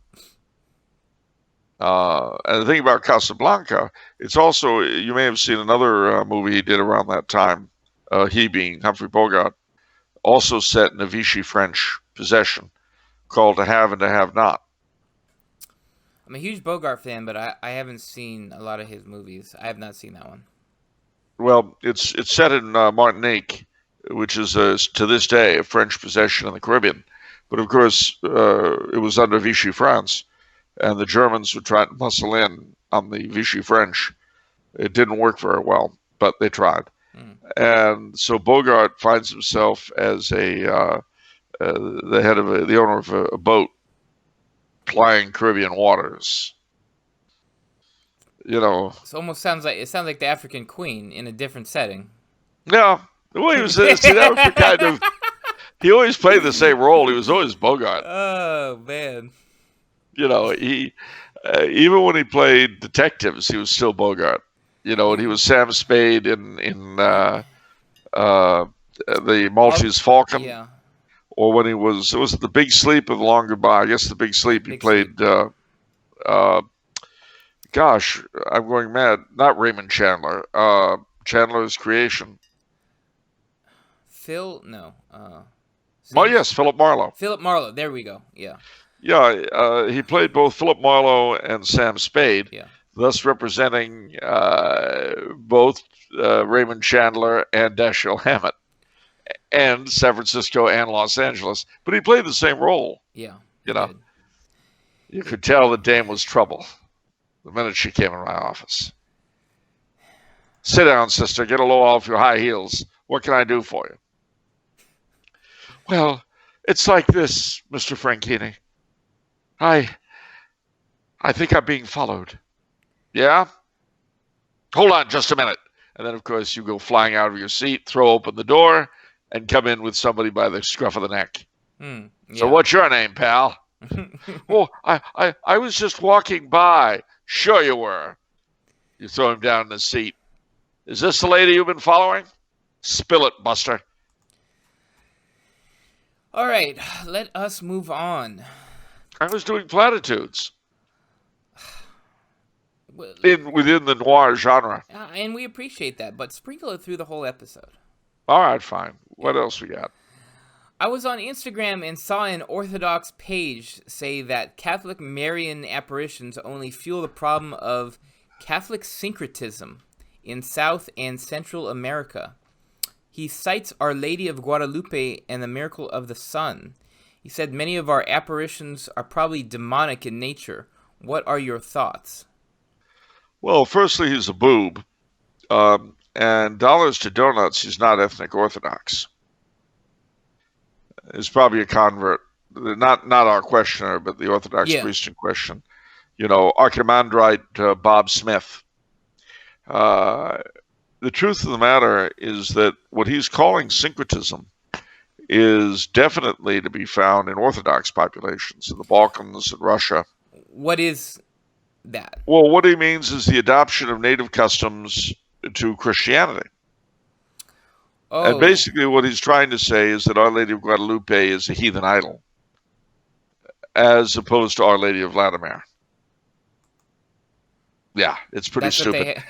And the thing about Casablanca, it's also, you may have seen another movie he did around that time, he being Humphrey Bogart, also set in a Vichy French possession, called To Have and to Have Not. I'm a huge Bogart fan, but I haven't seen a lot of his movies. I have not seen that one. Well, it's set in Martinique, which is to this day a French possession in the Caribbean. But of course, it was under Vichy France, and the Germans were trying to muscle in on the Vichy French. It didn't work very well, but they tried. And so Bogart finds himself as the head of the owner of a boat plying Caribbean waters. It almost sounds like the African Queen in a different setting. Yeah, well, he was that was the kind of. He always played the same role. He was always Bogart. Oh man. He even when he played detectives, he was still Bogart. And he was Sam Spade in the Maltese Falcon. Yeah. Or when it was The Big Sleep of the Long Goodbye. I guess The Big Sleep. He played. Gosh, I'm going mad. Not Raymond Chandler. Chandler's Creation. No. Oh yes, Philip Marlowe. Philip Marlowe. There we go. Yeah. Yeah, he played both Philip Marlowe and Sam Spade. Yeah. Thus representing both Raymond Chandler and Dashiell Hammett, and San Francisco and Los Angeles. But he played the same role. Yeah. You could tell the dame was trouble the minute she came in my office. Sit down, sister. Get a low off your high heels. What can I do for you? Well, It's like this, Mr. Franchini. I think I'm being followed. Yeah? Hold on just a minute. And then, of course, you go flying out of your seat, throw open the door, and come in with somebody by the scruff of the neck. Yeah. So what's your name, pal? Oh, I was just walking by. Sure you were. You throw him down in the seat. Is this the lady you've been following? Spill it, Buster. All right, let us move on. I was doing Platitudes. Within the noir genre. And we appreciate that, but sprinkle it through the whole episode. All right, fine. What else we got? I was on Instagram and saw an Orthodox page say that Catholic Marian apparitions only fuel the problem of Catholic syncretism in South and Central America. He cites Our Lady of Guadalupe and the Miracle of the Sun. He said many of our apparitions are probably demonic in nature. What are your thoughts? Well, firstly, he's a boob. And dollars to donuts, he's not ethnic Orthodox. He's probably a convert. Not our questioner, but the Orthodox priest in question. You know, Archimandrite Bob Smith. The truth of the matter is that what he's calling syncretism is definitely to be found in Orthodox populations in the Balkans and Russia. What is that? Well, what he means is the adoption of native customs to Christianity. Oh. And basically what he's trying to say is that Our Lady of Guadalupe is a heathen idol, as opposed to Our Lady of Vladimir. Yeah, it's pretty stupid.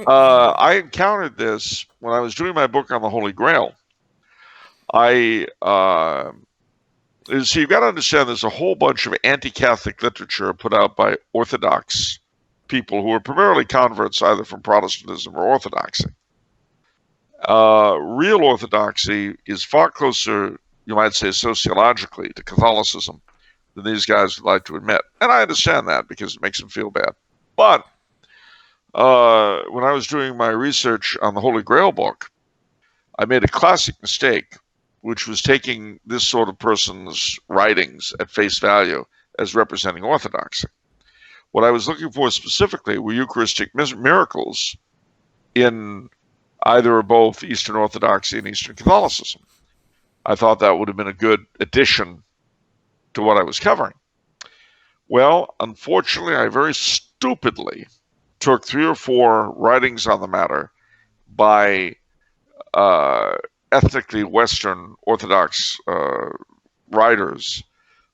I encountered this when I was doing my book on the Holy Grail. So you've got to understand there's a whole bunch of anti-Catholic literature put out by Orthodox people who are primarily converts either from Protestantism or Orthodoxy. Real Orthodoxy is far closer, you might say, sociologically to Catholicism than these guys would like to admit. And I understand that because it makes them feel bad. But when I was doing my research on the Holy Grail book, I made a classic mistake, which was taking this sort of person's writings at face value as representing Orthodoxy. What I was looking for specifically were Eucharistic miracles in either or both Eastern Orthodoxy and Eastern Catholicism. I thought that would have been a good addition to what I was covering. Well, unfortunately, I very stupidly took 3 or 4 writings on the matter by ethnically Western Orthodox writers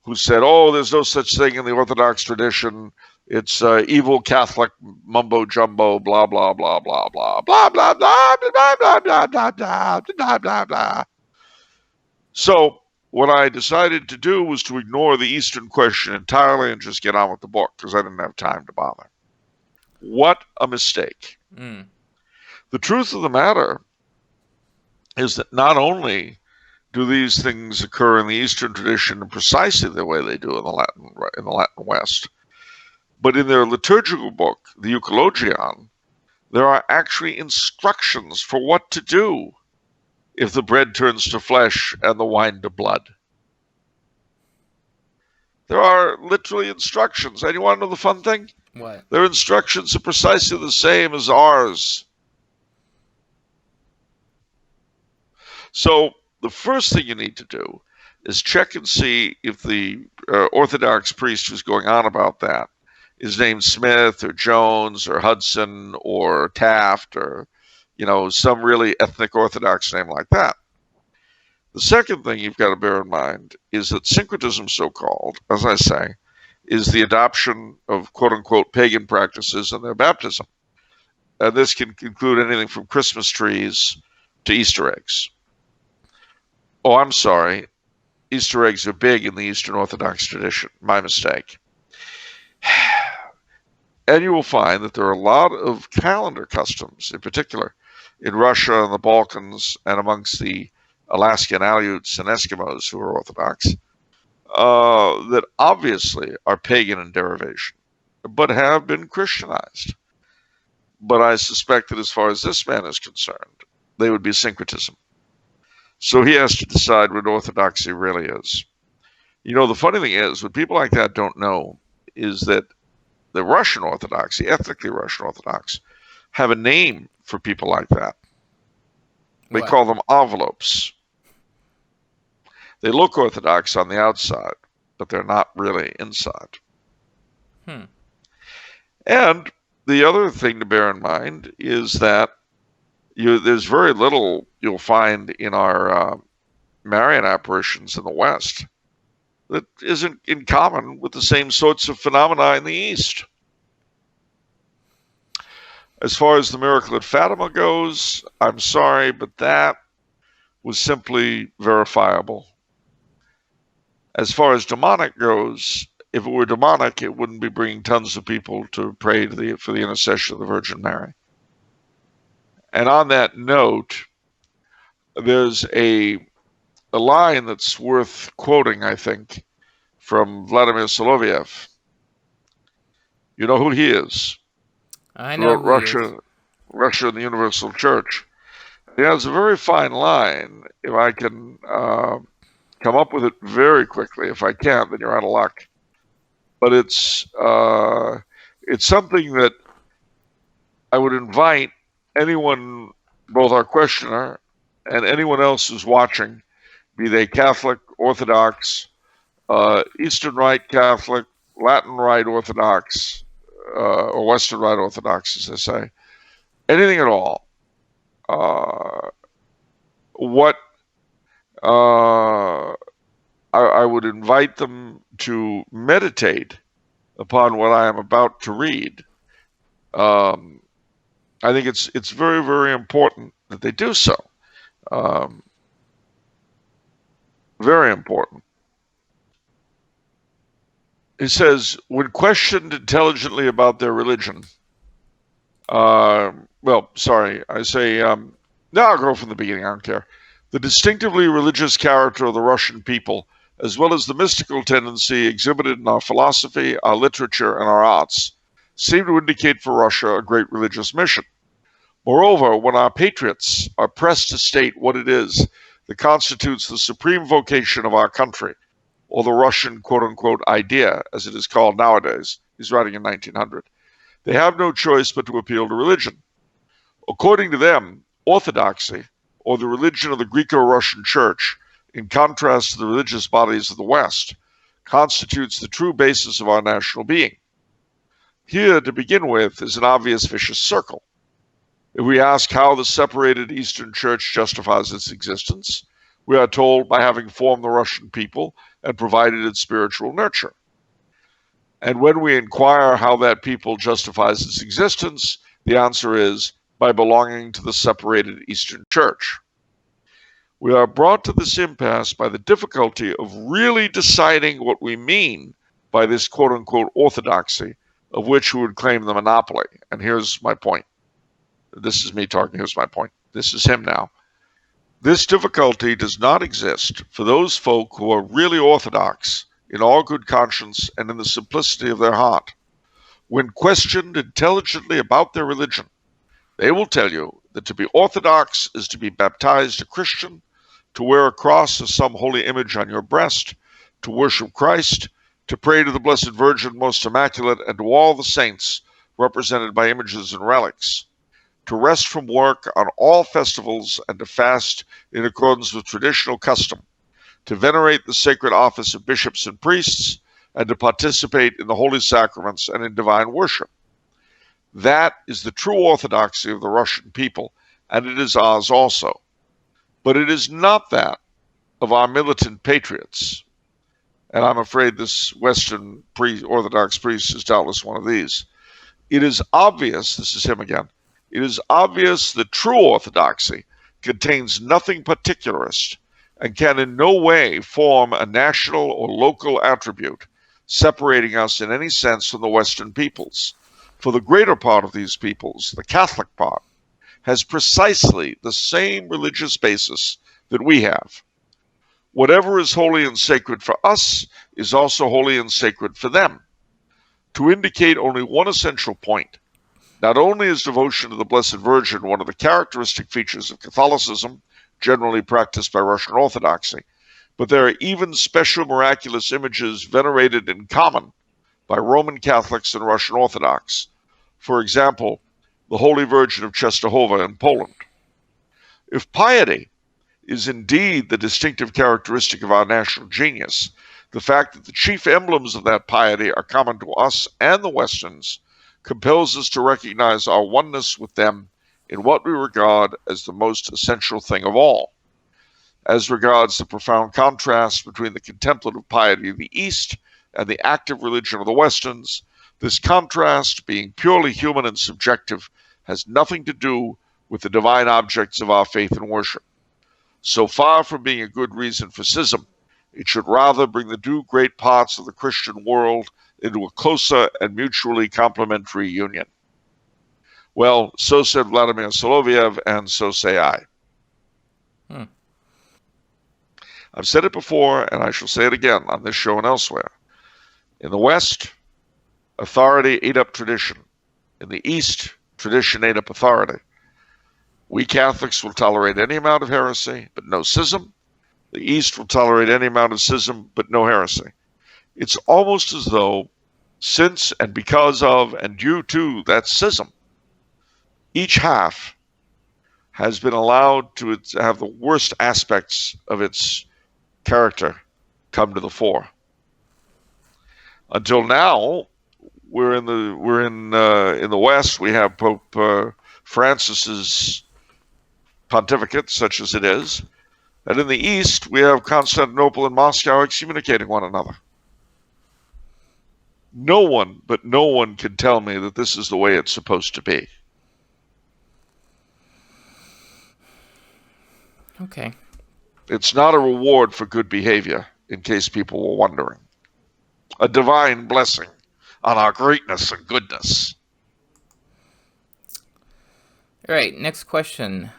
who said, oh, there's no such thing in the Orthodox tradition. It's evil Catholic mumbo jumbo, blah, blah, blah, blah, blah, blah, blah, blah, blah, blah, blah, blah, blah, blah, blah, blah. So what I decided to do was to ignore the Eastern question entirely and just get on with the book because I didn't have time to bother. What a mistake. The truth of the matter is that not only do these things occur in the Eastern tradition in precisely the way they do in the Latin West, but in their liturgical book, the Euchologion, there are actually instructions for what to do if the bread turns to flesh and the wine to blood. There are literally instructions. And you want to know the fun thing? What? Their instructions are precisely the same as ours. So the first thing you need to do is check and see if the Orthodox priest who's going on about that is named Smith or Jones or Hudson or Taft or, you know, some really ethnic Orthodox name like that. The second thing you've got to bear in mind is that syncretism, so-called, as I say, is the adoption of quote-unquote pagan practices in their baptism. And this can include anything from Christmas trees to Easter eggs. Oh, I'm sorry. Easter eggs are big in the Eastern Orthodox tradition. My mistake. And you will find that there are a lot of calendar customs, in particular, in Russia and the Balkans and amongst the Alaskan Aleuts and Eskimos who are Orthodox, that obviously are pagan in derivation, but have been Christianized. But I suspect that as far as this man is concerned, they would be syncretism. So he has to decide what orthodoxy really is. You know, the funny thing is, what people like that don't know is that the Russian Orthodox, the ethnically Russian Orthodox, have a name for people like that. They call them envelopes. They look Orthodox on the outside, but they're not really inside. And the other thing to bear in mind is that there's very little you'll find in our Marian apparitions in the West that isn't in common with the same sorts of phenomena in the East. As far as the miracle at Fatima goes, I'm sorry, but that was simply verifiable. As far as demonic goes, if it were demonic, it wouldn't be bringing tons of people to pray for the intercession of the Virgin Mary. And on that note, there's a line that's worth quoting, I think, from Vladimir Soloviev. You know who he is? I know who he is. Russia and the Universal Church. He has a very fine line. If I can come up with it very quickly, if I can't, then you're out of luck. But it's something that I would invite anyone, both our questioner and anyone else who's watching, be they Catholic, Orthodox, Eastern Rite Catholic, Latin Rite Orthodox, or Western Rite Orthodox, as they say, anything at all. I would invite them to meditate upon what I am about to read. I think it's very, very important that they do so. Very important. He says, when questioned intelligently about their religion, no, I'll go from the beginning, I don't care. The distinctively religious character of the Russian people, as well as the mystical tendency exhibited in our philosophy, our literature, and our arts, seem to indicate for Russia a great religious mission. Moreover, when our patriots are pressed to state what it is that constitutes the supreme vocation of our country, or the Russian quote-unquote idea, as it is called nowadays, he's writing in 1900, they have no choice but to appeal to religion. According to them, orthodoxy, or the religion of the Greco-Russian Church, in contrast to the religious bodies of the West, constitutes the true basis of our national being. Here, to begin with, is an obvious vicious circle. If we ask how the separated Eastern Church justifies its existence, we are told by having formed the Russian people and provided its spiritual nurture. And when we inquire how that people justifies its existence, the answer is by belonging to the separated Eastern Church. We are brought to this impasse by the difficulty of really deciding what we mean by this quote-unquote orthodoxy, of which we would claim the monopoly. And here's my point. This is me talking, here's my point. This is him now. This difficulty does not exist for those folk who are really orthodox in all good conscience and in the simplicity of their heart. When questioned intelligently about their religion, they will tell you that to be orthodox is to be baptized a Christian, to wear a cross or some holy image on your breast, to worship Christ, to pray to the Blessed Virgin Most Immaculate and to all the saints represented by images and relics, to rest from work on all festivals and to fast in accordance with traditional custom, to venerate the sacred office of bishops and priests, and to participate in the holy sacraments and in divine worship. That is the true orthodoxy of the Russian people, and it is ours also. But it is not that of our militant patriots. And I'm afraid this Western Orthodox priest is doubtless one of these. It is obvious, this is him again, it is obvious that true orthodoxy contains nothing particularist and can in no way form a national or local attribute separating us in any sense from the Western peoples. For the greater part of these peoples, the Catholic part, has precisely the same religious basis that we have. Whatever is holy and sacred for us is also holy and sacred for them. To indicate only one essential point, not only is devotion to the Blessed Virgin one of the characteristic features of Catholicism, generally practiced by Russian Orthodoxy, but there are even special miraculous images venerated in common by Roman Catholics and Russian Orthodox. For example, the Holy Virgin of Czestochowa in Poland. If piety is indeed the distinctive characteristic of our national genius, the fact that the chief emblems of that piety are common to us and the Westerns compels us to recognize our oneness with them in what we regard as the most essential thing of all. As regards the profound contrast between the contemplative piety of the East and the active religion of the Westerns, this contrast, being purely human and subjective, has nothing to do with the divine objects of our faith and worship. So far from being a good reason for schism, it should rather bring the two great parts of the Christian world into a closer and mutually complementary union. Well, so said Vladimir Soloviev, and so say I. I've said it before, and I shall say it again on this show and elsewhere. In the West, authority ate up tradition. In the East, tradition ate up authority. We Catholics will tolerate any amount of heresy, but no schism. The East will tolerate any amount of schism, but no heresy. It's almost as though, since and because of and due to that schism, each half has been allowed to have the worst aspects of its character come to the fore. Until now, we're in the West. We have Pope Francis's pontificate, such as it is, and in the East we have Constantinople and Moscow excommunicating one another. No one can tell me that this is the way it's supposed to be. Okay. It's not a reward for good behavior, in case people were wondering. A divine blessing on our greatness and goodness. All right, next question.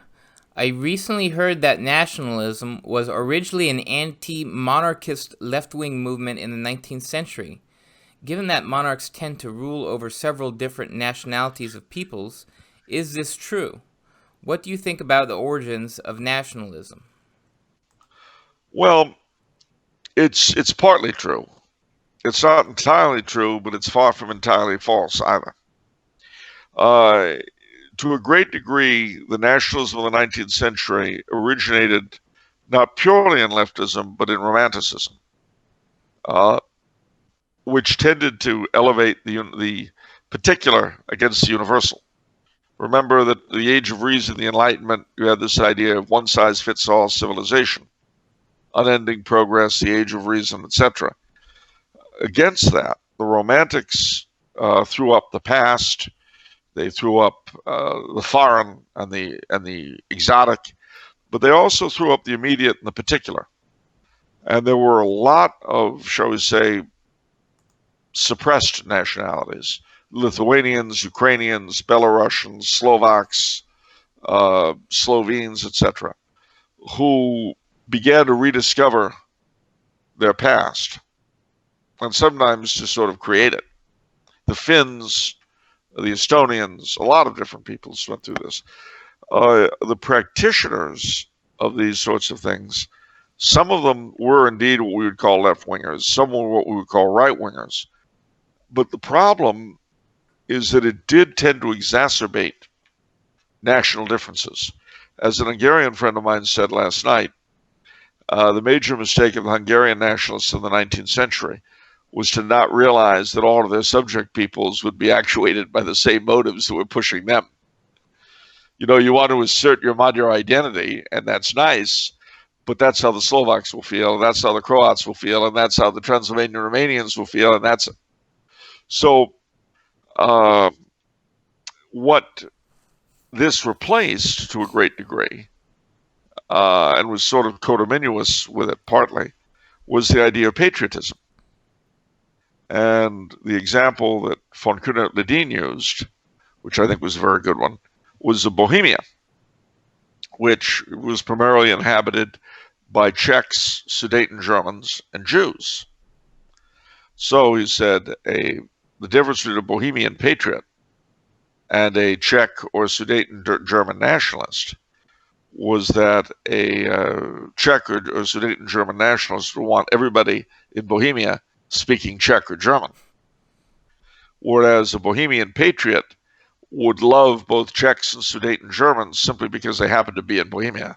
I recently heard that nationalism was originally an anti-monarchist left-wing movement in the 19th century. Given that monarchs tend to rule over several different nationalities of peoples, is this true? What do you think about the origins of nationalism? Well, it's partly true. It's not entirely true, but it's far from entirely false either. To a great degree, the nationalism of the 19th century originated not purely in leftism, but in Romanticism, which tended to elevate the particular against the universal. Remember that the Age of Reason, the Enlightenment, you had this idea of one-size-fits-all civilization, unending progress, the Age of Reason, etc. Against that, the Romantics threw up the past. They threw up the foreign and the exotic, but they also threw up the immediate and the particular. And there were a lot of, shall we say, suppressed nationalities: Lithuanians, Ukrainians, Belarusians, Slovaks, Slovenes, etc., who began to rediscover their past and sometimes just sort of create it. The Finns, the Estonians, a lot of different peoples went through this. The practitioners of these sorts of things, some of them were indeed what we would call left-wingers, some were what we would call right-wingers. But the problem is that it did tend to exacerbate national differences. As an Hungarian friend of mine said last night, the major mistake of the Hungarian nationalists in the 19th century was to not realize that all of their subject peoples would be actuated by the same motives that were pushing them. You know, you want to assert your Magyar identity, and that's nice, but that's how the Slovaks will feel, and that's how the Croats will feel, and that's how the Transylvanian Romanians will feel, and that's it. So what this replaced to a great degree, and was sort of coterminous with it partly, was the idea of patriotism. And the example that von Kuehnert-Leddihn used, which I think was a very good one, was of Bohemia, which was primarily inhabited by Czechs, Sudeten Germans, and Jews. So he said the difference between a Bohemian patriot and a Czech or Sudeten German nationalist was that a Czech or Sudeten German nationalist would want everybody in Bohemia speaking Czech or German, whereas a Bohemian patriot would love both Czechs and Sudeten Germans simply because they happen to be in Bohemia.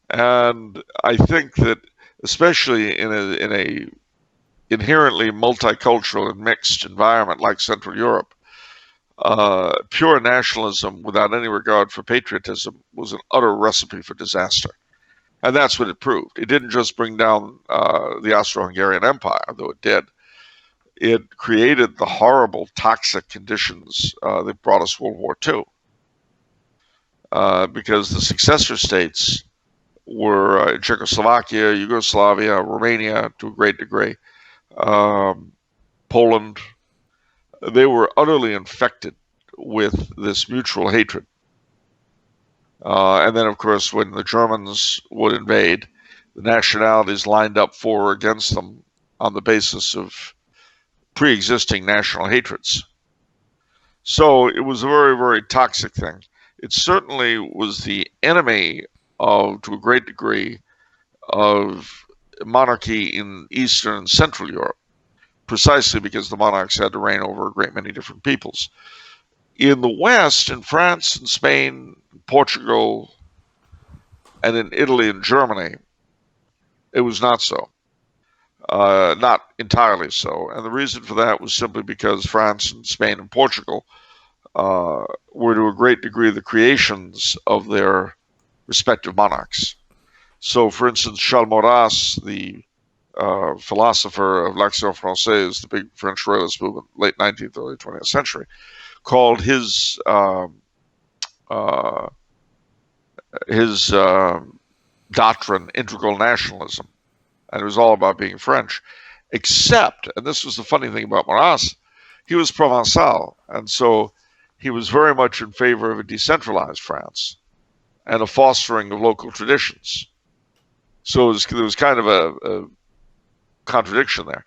And I think that, especially in a inherently multicultural and mixed environment like Central Europe, pure nationalism without any regard for patriotism was an utter recipe for disaster. And that's what it proved. It didn't just bring down the Austro-Hungarian Empire, though it did. It created the horrible, toxic conditions that brought us World War II. Because the successor states were Czechoslovakia, Yugoslavia, Romania to a great degree, Poland. They were utterly infected with this mutual hatred. And then, of course, when the Germans would invade, the nationalities lined up for or against them on the basis of pre-existing national hatreds. So it was a very, very toxic thing. It certainly was the enemy of, to a great degree, of monarchy in Eastern and Central Europe, precisely because the monarchs had to reign over a great many different peoples. In the West, in France and Spain, Portugal, and in Italy and Germany, it was not so. Not entirely so. And the reason for that was simply because France and Spain and Portugal were to a great degree the creations of their respective monarchs. So, for instance, Charles Maurras, the philosopher of l'Action Française, the big French royalist movement, late 19th, early 20th century, called his doctrine integral nationalism. And it was all about being French, except, and this was the funny thing about Maurras, he was Provençal, and so he was very much in favor of a decentralized France and a fostering of local traditions. So there was kind of a contradiction there.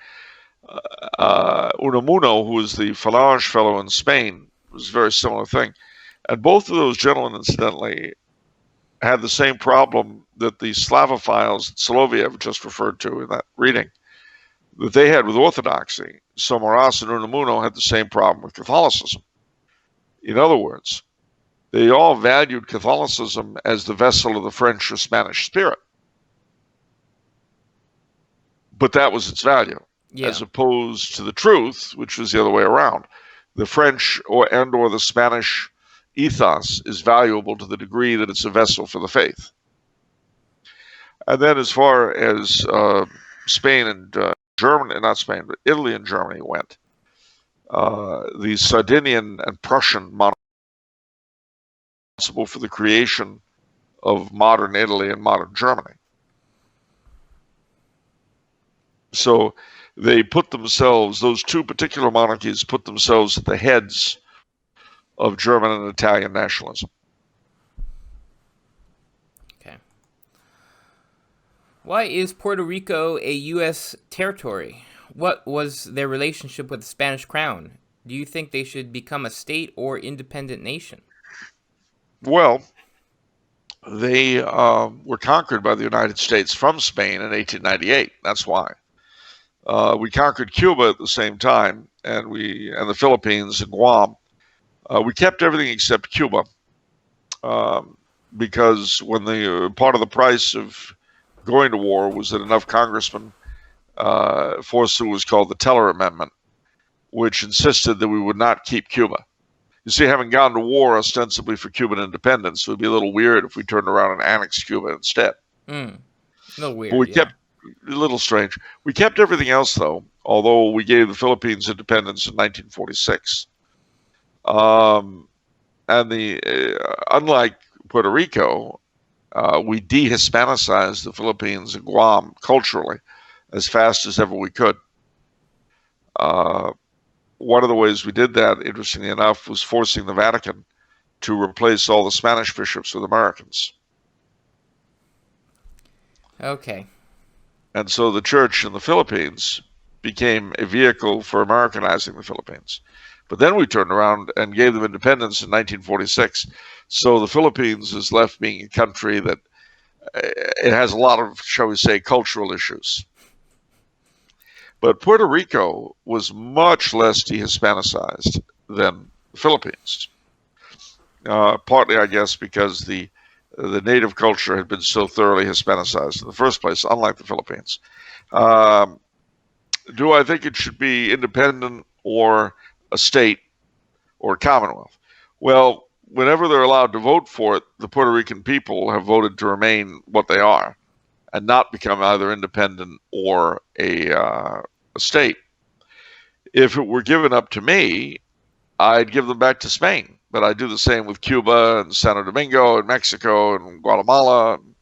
Unamuno, who was the Falange fellow in Spain, was a very similar thing. And both of those gentlemen, incidentally, had the same problem that the Slavophiles Soloviev just referred to in that reading, that they had with Orthodoxy. So Maurras and Unamuno had the same problem with Catholicism. In other words, they all valued Catholicism as the vessel of the French or Spanish spirit. But that was its value, as opposed to the truth, which was the other way around. The French or the Spanish ethos is valuable to the degree that it's a vessel for the faith. And then as far as Spain and Germany, not Spain, but Italy and Germany went, the Sardinian and Prussian monarchs were responsible for the creation of modern Italy and modern Germany. So they put themselves, those two particular monarchies put themselves at the heads of German and Italian nationalism. Okay. Why is Puerto Rico a U.S. territory? What was their relationship with the Spanish crown? Do you think they should become a state or independent nation? Well, they were conquered by the United States from Spain in 1898. That's why. We conquered Cuba at the same time, and the Philippines and Guam. We kept everything except Cuba, because when the part of the price of going to war was that enough congressmen forced what was called the Teller Amendment, which insisted that we would not keep Cuba. You see, having gone to war ostensibly for Cuban independence, it would be a little weird if we turned around and annexed Cuba instead. A little weird. But we kept a little strange. We kept everything else, though, although we gave the Philippines independence in 1946. And unlike Puerto Rico, we de-Hispanicized the Philippines and Guam culturally as fast as ever we could. One of the ways we did that, interestingly enough, was forcing the Vatican to replace all the Spanish bishops with Americans. Okay. And so the church in the Philippines became a vehicle for Americanizing the Philippines. But then we turned around and gave them independence in 1946. So the Philippines is left being a country that it has a lot of, shall we say, cultural issues. But Puerto Rico was much less de-Hispanicized than the Philippines. Partly, I guess, because the native culture had been so thoroughly Hispanicized in the first place, unlike the Philippines. Do I think it should be independent or a state or a commonwealth? Well, whenever they're allowed to vote for it, the Puerto Rican people have voted to remain what they are and not become either independent or a state. If it were given up to me, I'd give them back to Spain. But I do the same with Cuba and Santo Domingo and Mexico and Guatemala and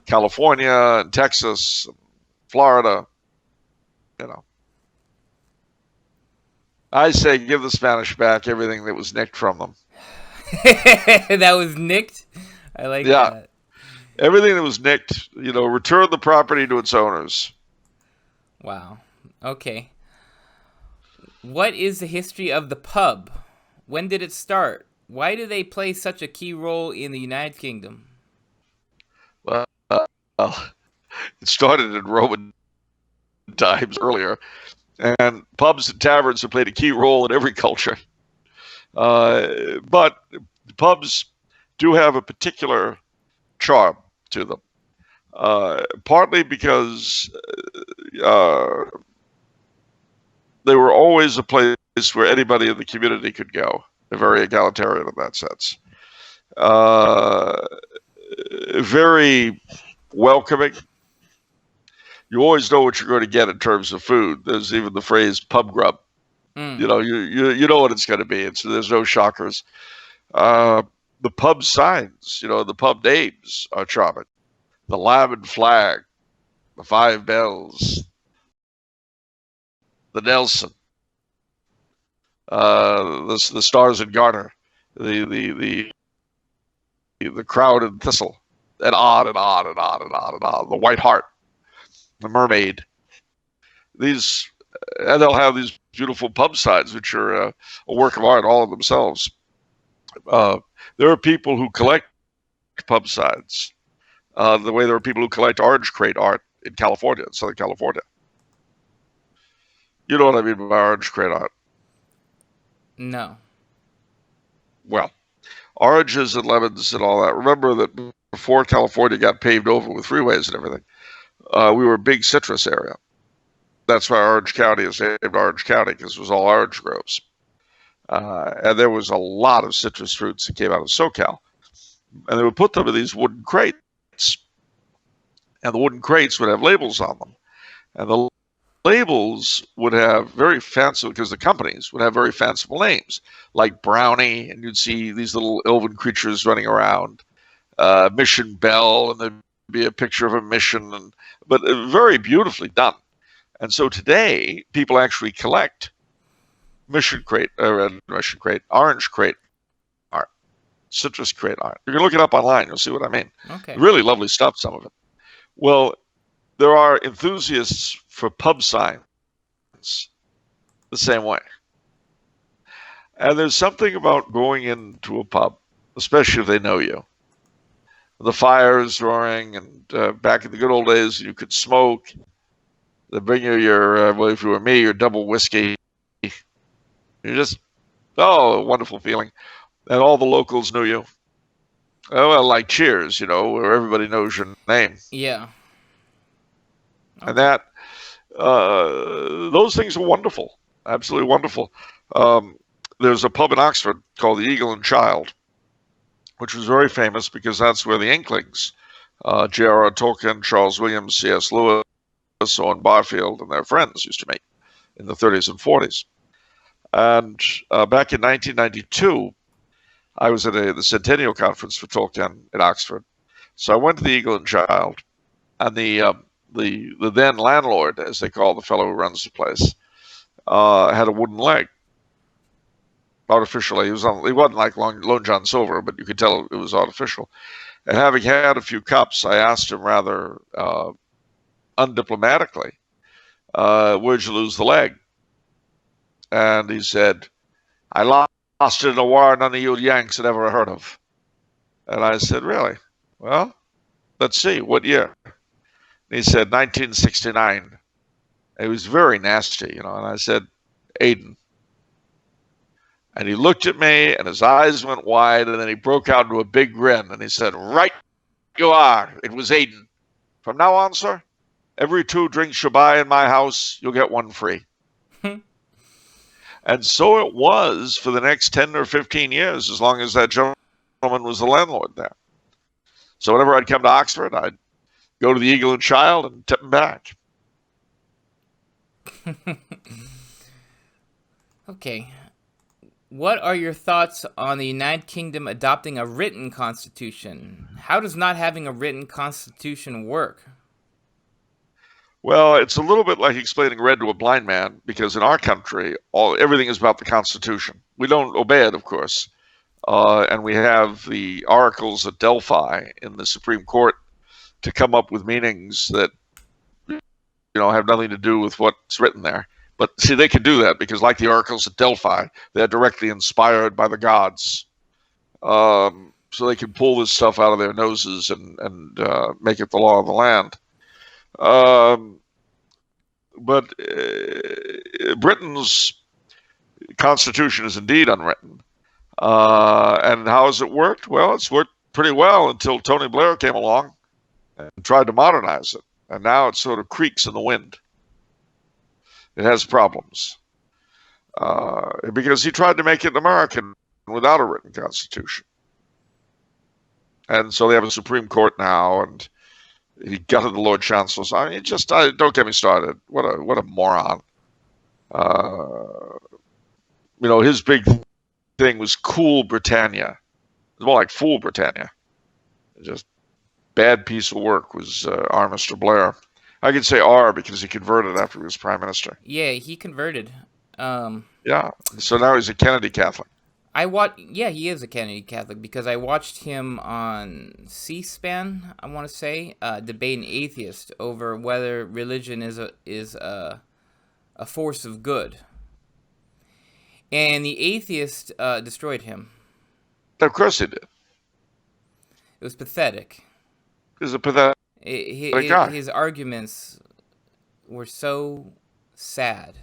California and Texas and Florida. You know, I say give the Spanish back everything that was nicked from them. That was nicked? I like that. Everything that was nicked, return the property to its owners. Wow. Okay. What is the history of the pub? When did it start? Why do they play such a key role in the United Kingdom? Well, it started in Roman times earlier, and pubs and taverns have played a key role in every culture. But pubs do have a particular charm to them, partly because they were always a place where anybody in the community could go. They're very egalitarian in that sense. Very welcoming. You always know what you're going to get in terms of food. There's even the phrase pub grub. You know what it's going to be. There's no shockers. The pub signs, the pub names are charming. The Lamb and Flag, the Five Bells, the Nelson, the Stars and Garter, the Crown and Thistle, and on and on and on and on and on. The White Hart, the Mermaid. And they'll have these beautiful pub signs, which are a work of art all of themselves. There are people who collect pub signs, the way there are people who collect orange crate art in California, in Southern California. You know what I mean by orange crate art? No. Well, oranges and lemons and all that. Remember that before California got paved over with freeways and everything, we were a big citrus area. That's why Orange County is named Orange County, because it was all orange groves. And there was a lot of citrus fruits that came out of SoCal. And they would put them in these wooden crates. And the wooden crates would have labels on them. And the labels would have very fanciful, because the companies would have very fanciful names, like Brownie, and you'd see these little elven creatures running around, Mission Bell, and there'd be a picture of a mission, but very beautifully done. And so today, people actually collect orange crate art, citrus crate art. You can look it up online. You'll see what I mean. Okay. Really lovely stuff, some of it. Well, there are enthusiasts for pub signs the same way. And there's something about going into a pub, especially if they know you. The fire is roaring, and back in the good old days, you could smoke. They bring you your, well, if you were me, your double whiskey. You're just, a wonderful feeling. And all the locals knew you. Oh, well, like Cheers, where everybody knows your name. Yeah. Okay. And that, those things are wonderful. Absolutely wonderful. There's a pub in Oxford called the Eagle and Child, which was very famous because that's where the Inklings, J.R.R. Tolkien, Charles Williams, C.S. Lewis, Owen Barfield, and their friends used to meet in the 30s and 40s. And back in 1992, I was at the Centennial Conference for Tolkien in Oxford. So I went to the Eagle and Child, and the then landlord, as they call the fellow who runs the place, had a wooden leg. Artificially, he wasn't like Lone John Silver, but you could tell it was artificial. And having had a few cups, I asked him rather undiplomatically, where'd you lose the leg? And he said, I lost it in a war none of you Yanks had ever heard of. And I said, really? Well, let's see, what year? And he said, 1969. It was very nasty, and I said, Aden. And he looked at me, and his eyes went wide, and then he broke out into a big grin, and he said, right you are. It was Aden. From now on, sir, every 2 drinks you buy in my house, you'll get 1 free. And so it was for the next 10 or 15 years, as long as that gentleman was the landlord there. So whenever I'd come to Oxford, I'd go to the Eagle and Child and tip him back. Okay. What are your thoughts on the United Kingdom adopting a written constitution? How does not having a written constitution work? Well, it's a little bit like explaining red to a blind man, because in our country, everything is about the Constitution. We don't obey it, of course. And we have the oracles at Delphi in the Supreme Court to come up with meanings that have nothing to do with what's written there. But see, they can do that because, like the oracles at Delphi, they're directly inspired by the gods. So they can pull this stuff out of their noses and make it the law of the land. But Britain's constitution is indeed unwritten. And how has it worked? Well, it's worked pretty well until Tony Blair came along and tried to modernize it. And now it sort of creaks in the wind. It has problems. Because he tried to make it American without a written constitution. And so they have a Supreme Court now, and he gutted the Lord Chancellor's. I mean, don't get me started. What a moron. His big thing was Cool Britannia. It was more like Fool Britannia. Just bad piece of work was our Mr. Blair. I could say R because he converted after he was prime minister. Yeah, he converted. Yeah, so now he's a Kennedy Catholic. Yeah, he is a Kennedy Catholic because I watched him on C-SPAN, I want to say, debate an atheist over whether religion is a force of good. And the atheist destroyed him. Of course he did. It was pathetic. It was a pathetic guy. His arguments were so sad.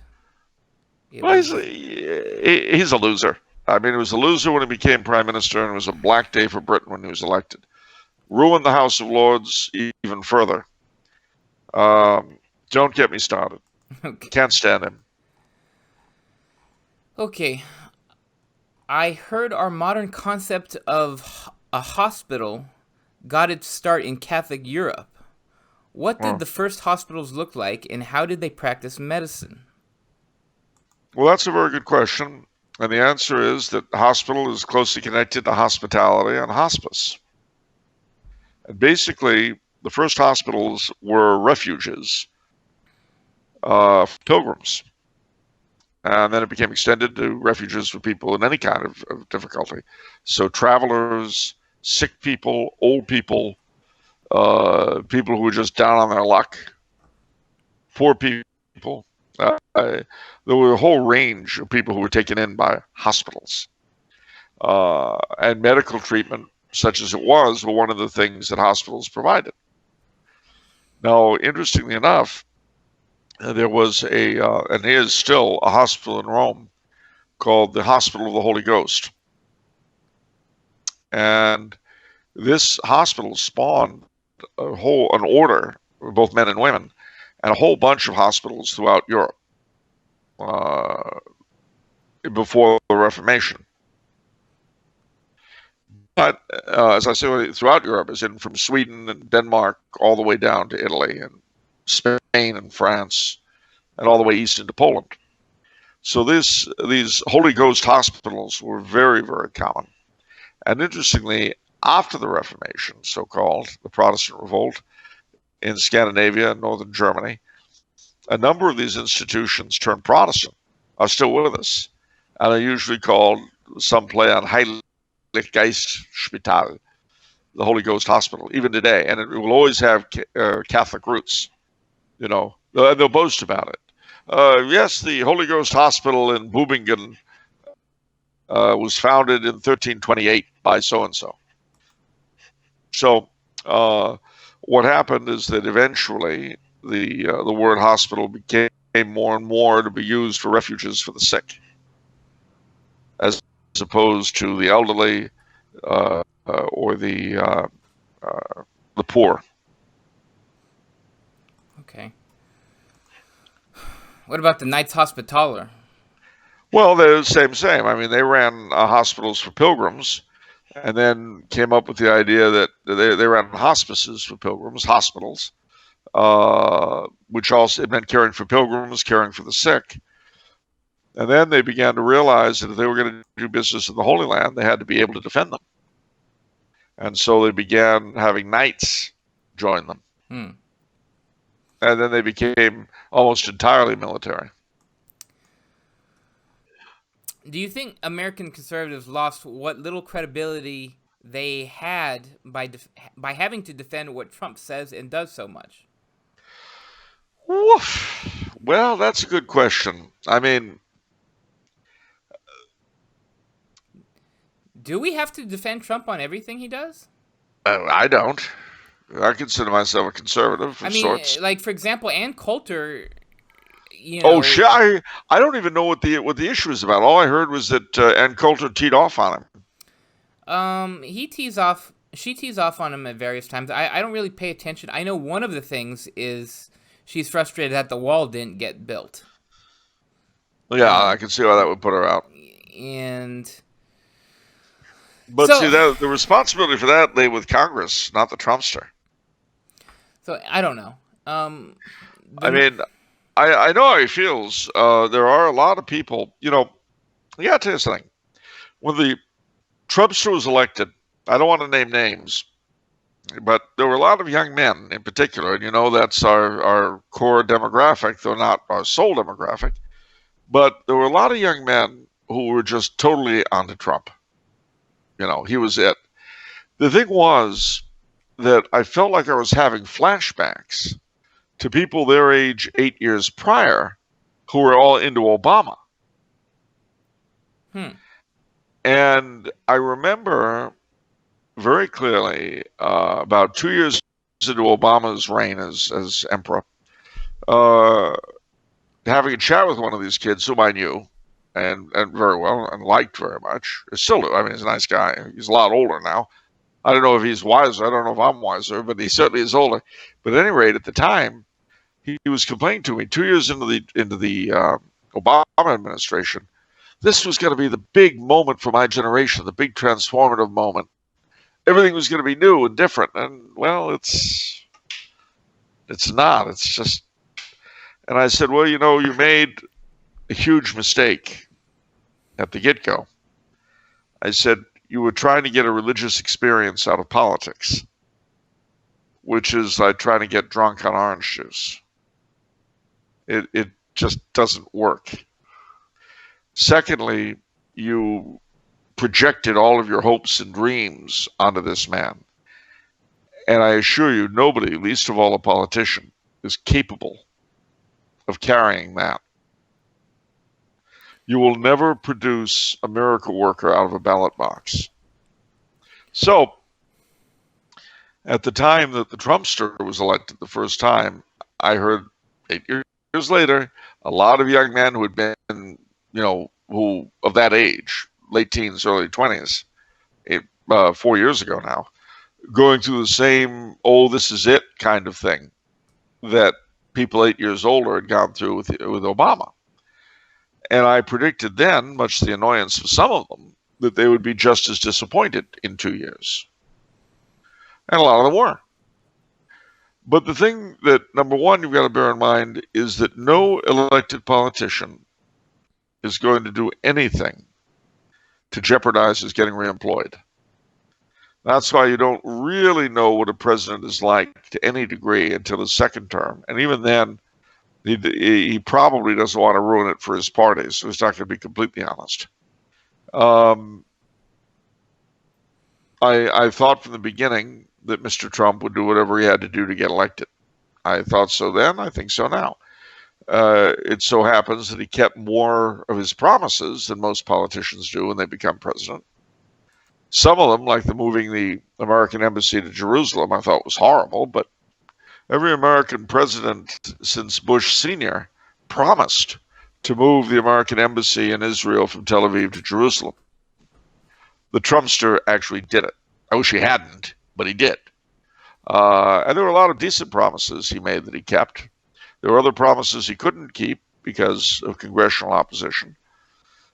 Well, he's a loser. I mean, he was a loser when he became prime minister, and it was a black day for Britain when he was elected. Ruined the House of Lords even further. Don't get me started. Okay. Can't stand him. Okay. I heard our modern concept of a hospital got its start in Catholic Europe. What did the first hospitals look like, and how did they practice medicine? Well, that's a very good question. And the answer is that hospital is closely connected to hospitality and hospice. And basically, the first hospitals were refuges, pilgrims. And then it became extended to refuges for people in any kind of difficulty. So travelers, sick people, old people, people who were just down on their luck, poor people. There were a whole range of people who were taken in by hospitals. And medical treatment, such as it was one of the things that hospitals provided. Now, interestingly enough, there was and is still a hospital in Rome called the Hospital of the Holy Ghost. And this hospital spawned an order, both men and women, and a whole bunch of hospitals throughout Europe before the Reformation. But as I said, throughout Europe, as in from Sweden and Denmark all the way down to Italy and Spain and France and all the way east into Poland. So these Holy Ghost hospitals were very, very common. And interestingly, after the Reformation, so-called, the Protestant Revolt in Scandinavia and northern Germany, a number of these institutions turned Protestant, are still with us, and are usually called, some play on Heilig Geist Spital, the Holy Ghost Hospital, even today. And it will always have Catholic roots, and they'll boast about it. Yes, the Holy Ghost Hospital in Bubingen was founded in 1328 by so-and-so. So what happened is that eventually the word hospital became more and more to be used for refuges for the sick, as opposed to the elderly or the poor. Okay. What about the Knights Hospitaller? Well, they're the same. I mean, they ran hospitals for pilgrims, and then came up with the idea that they ran hospices for pilgrims, hospitals, which also meant caring for pilgrims, caring for the sick. And then they began to realize that if they were going to do business in the Holy Land, they had to be able to defend them. And so they began having knights join them. And then they became almost entirely military. Do you think American conservatives lost what little credibility they had by having to defend what Trump says and does so much? Woof. Well, that's a good question. I mean, do we have to defend Trump on everything he does? I don't. I consider myself a conservative of sorts. Like, for example, Ann Coulter, you know... Oh, shit. I don't even know what the issue is about. All I heard was that Ann Coulter teed off on him. She tees off on him at various times. I don't really pay attention. I know one of the things is she's frustrated that the wall didn't get built. Yeah, I can see how that would put her out. But see, the responsibility for that lay with Congress, not the Trumpster. So I don't know. I mean, I know how he feels. There are a lot of people, you know, I got to tell you something. When the Trumpster was elected, I don't want to name names, but there were a lot of young men in particular, and you know that's our core demographic, though not our sole demographic. But there were a lot of young men who were just totally onto Trump. You know, he was it. The thing was that I felt like I was having flashbacks to people their age 8 years prior who were all into Obama. And I remember very clearly about 2 years into Obama's reign as emperor, having a chat with one of these kids whom I knew and very well and liked very much. I still do. I mean, he's a nice guy. He's a lot older now. I don't know if he's wiser. I don't know if I'm wiser, but he certainly is older. But at any rate, at the time, he was complaining to me 2 years into the Obama administration. This was going to be the big moment for my generation, the big transformative moment. Everything was going to be new and different. And, well, it's not. It's just... And I said, well, you know, you made a huge mistake at the get-go. I said, you were trying to get a religious experience out of politics, which is like trying to get drunk on orange juice. It just doesn't work. Secondly, you projected all of your hopes and dreams onto this man. And I assure you, nobody, least of all a politician, is capable of carrying that. You will never produce a miracle worker out of a ballot box. So, at the time that the Trumpster was elected the first time, I heard 8 years later, a lot of young men who had been, you know, who of that age, late teens, early 20s, 4 years ago now, going through the same, oh, this is it kind of thing that people 8 years older had gone through with Obama. And I predicted then, much to the annoyance of some of them, that they would be just as disappointed in 2 years. And a lot of them were. But the thing that, number one, you've got to bear in mind is that no elected politician is going to do anything to jeopardize his getting reemployed. That's why you don't really know what a president is like to any degree until his second term. And even then, he probably doesn't want to ruin it for his party, so he's not going to be completely honest. I thought from the beginning that Mr. Trump would do whatever he had to do to get elected. I thought so then, I think so now. It so happens that he kept more of his promises than most politicians do when they become president. Some of them, like the moving the American embassy to Jerusalem, I thought was horrible, but every American president since Bush Sr. promised to move the American embassy in Israel from Tel Aviv to Jerusalem. The Trumpster actually did it. I wish he hadn't, but he did. And there were a lot of decent promises he made that he kept. There were other promises he couldn't keep because of congressional opposition.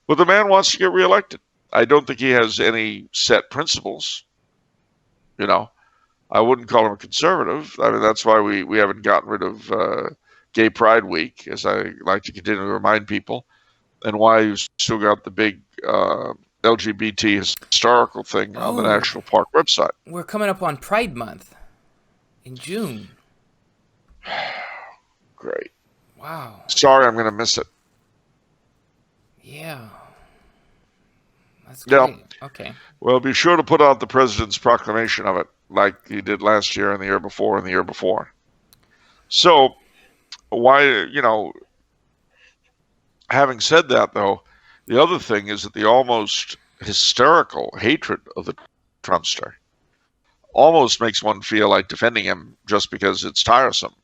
But the man wants to get reelected. I don't think he has any set principles. You know, I wouldn't call him a conservative. I mean, that's why we haven't gotten rid of Gay Pride Week, as I like to continue to remind people, and why you've still got the big LGBT historical thing on the National Park website. We're coming up on Pride Month in June. Great. Wow. Sorry, I'm going to miss it. Yeah. That's great. Yeah. Okay. Well, be sure to put out the president's proclamation of it, like he did last year and the year before and the year before. So, why, having said that, though, the other thing is that the almost hysterical hatred of the Trumpster almost makes one feel like defending him just because it's tiresome.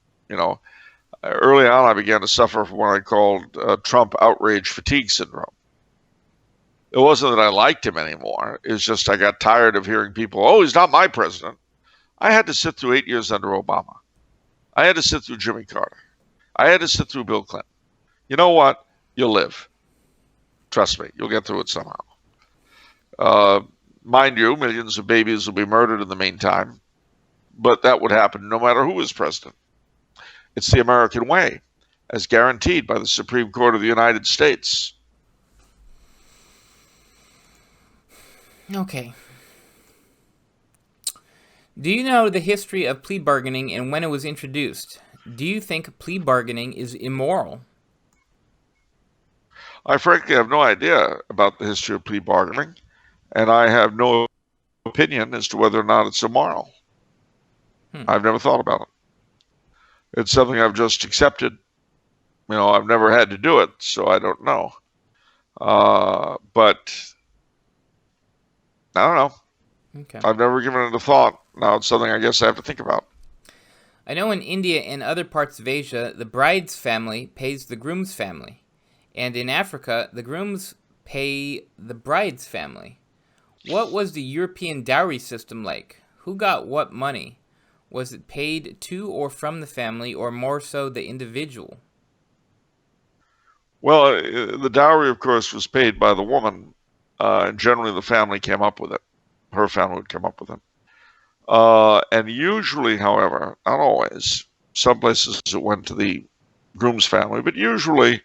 Early on, I began to suffer from what I called Trump outrage fatigue syndrome. It wasn't that I liked him anymore. It's just I got tired of hearing people, oh, he's not my president. I had to sit through 8 years under Obama. I had to sit through Jimmy Carter. I had to sit through Bill Clinton. You know what? You'll live. Trust me, you'll get through it somehow. Mind you, millions of babies will be murdered in the meantime, but that would happen no matter who is president. It's the American way, as guaranteed by the Supreme Court of the United States. Okay. Do you know the history of plea bargaining and when it was introduced? Do you think plea bargaining is immoral? I frankly have no idea about the history of plea bargaining, and I have no opinion as to whether or not it's immoral. I've never thought about it. It's something I've just accepted. I've never had to do it, so I don't know. But I don't know. Okay. I've never given it a thought. Now it's something I guess I have to think about. I know in India and other parts of Asia, the bride's family pays the groom's family. And in Africa, the grooms pay the bride's family. What was the European dowry system like? Who got what money? Was it paid to or from the family, or more so the individual? Well, the dowry, of course, was paid by the woman, and generally the family came up with it. Her family would come up with it. And usually, however, not always, some places it went to the groom's family, but usually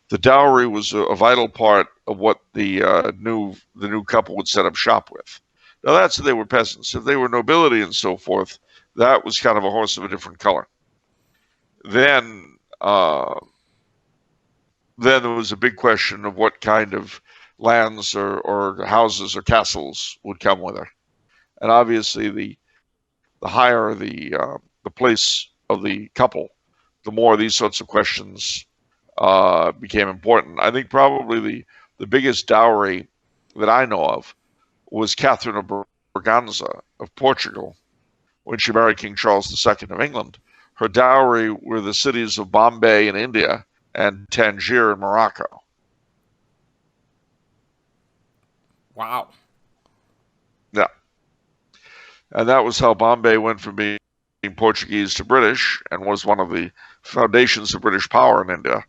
the dowry was a vital part of what the new couple would set up shop with. Now, that's if they were peasants. If they were nobility and so forth, that was kind of a horse of a different color. Then there was a big question of what kind of lands or houses or castles would come with her. And obviously, the higher the place of the couple, the more these sorts of questions became important. I think probably the biggest dowry that I know of was Catherine of Braganza of Portugal. When she married King Charles II of England, her dowry were the cities of Bombay in India and Tangier in Morocco. Wow. Yeah. And that was how Bombay went from being Portuguese to British and was one of the foundations of British power in India.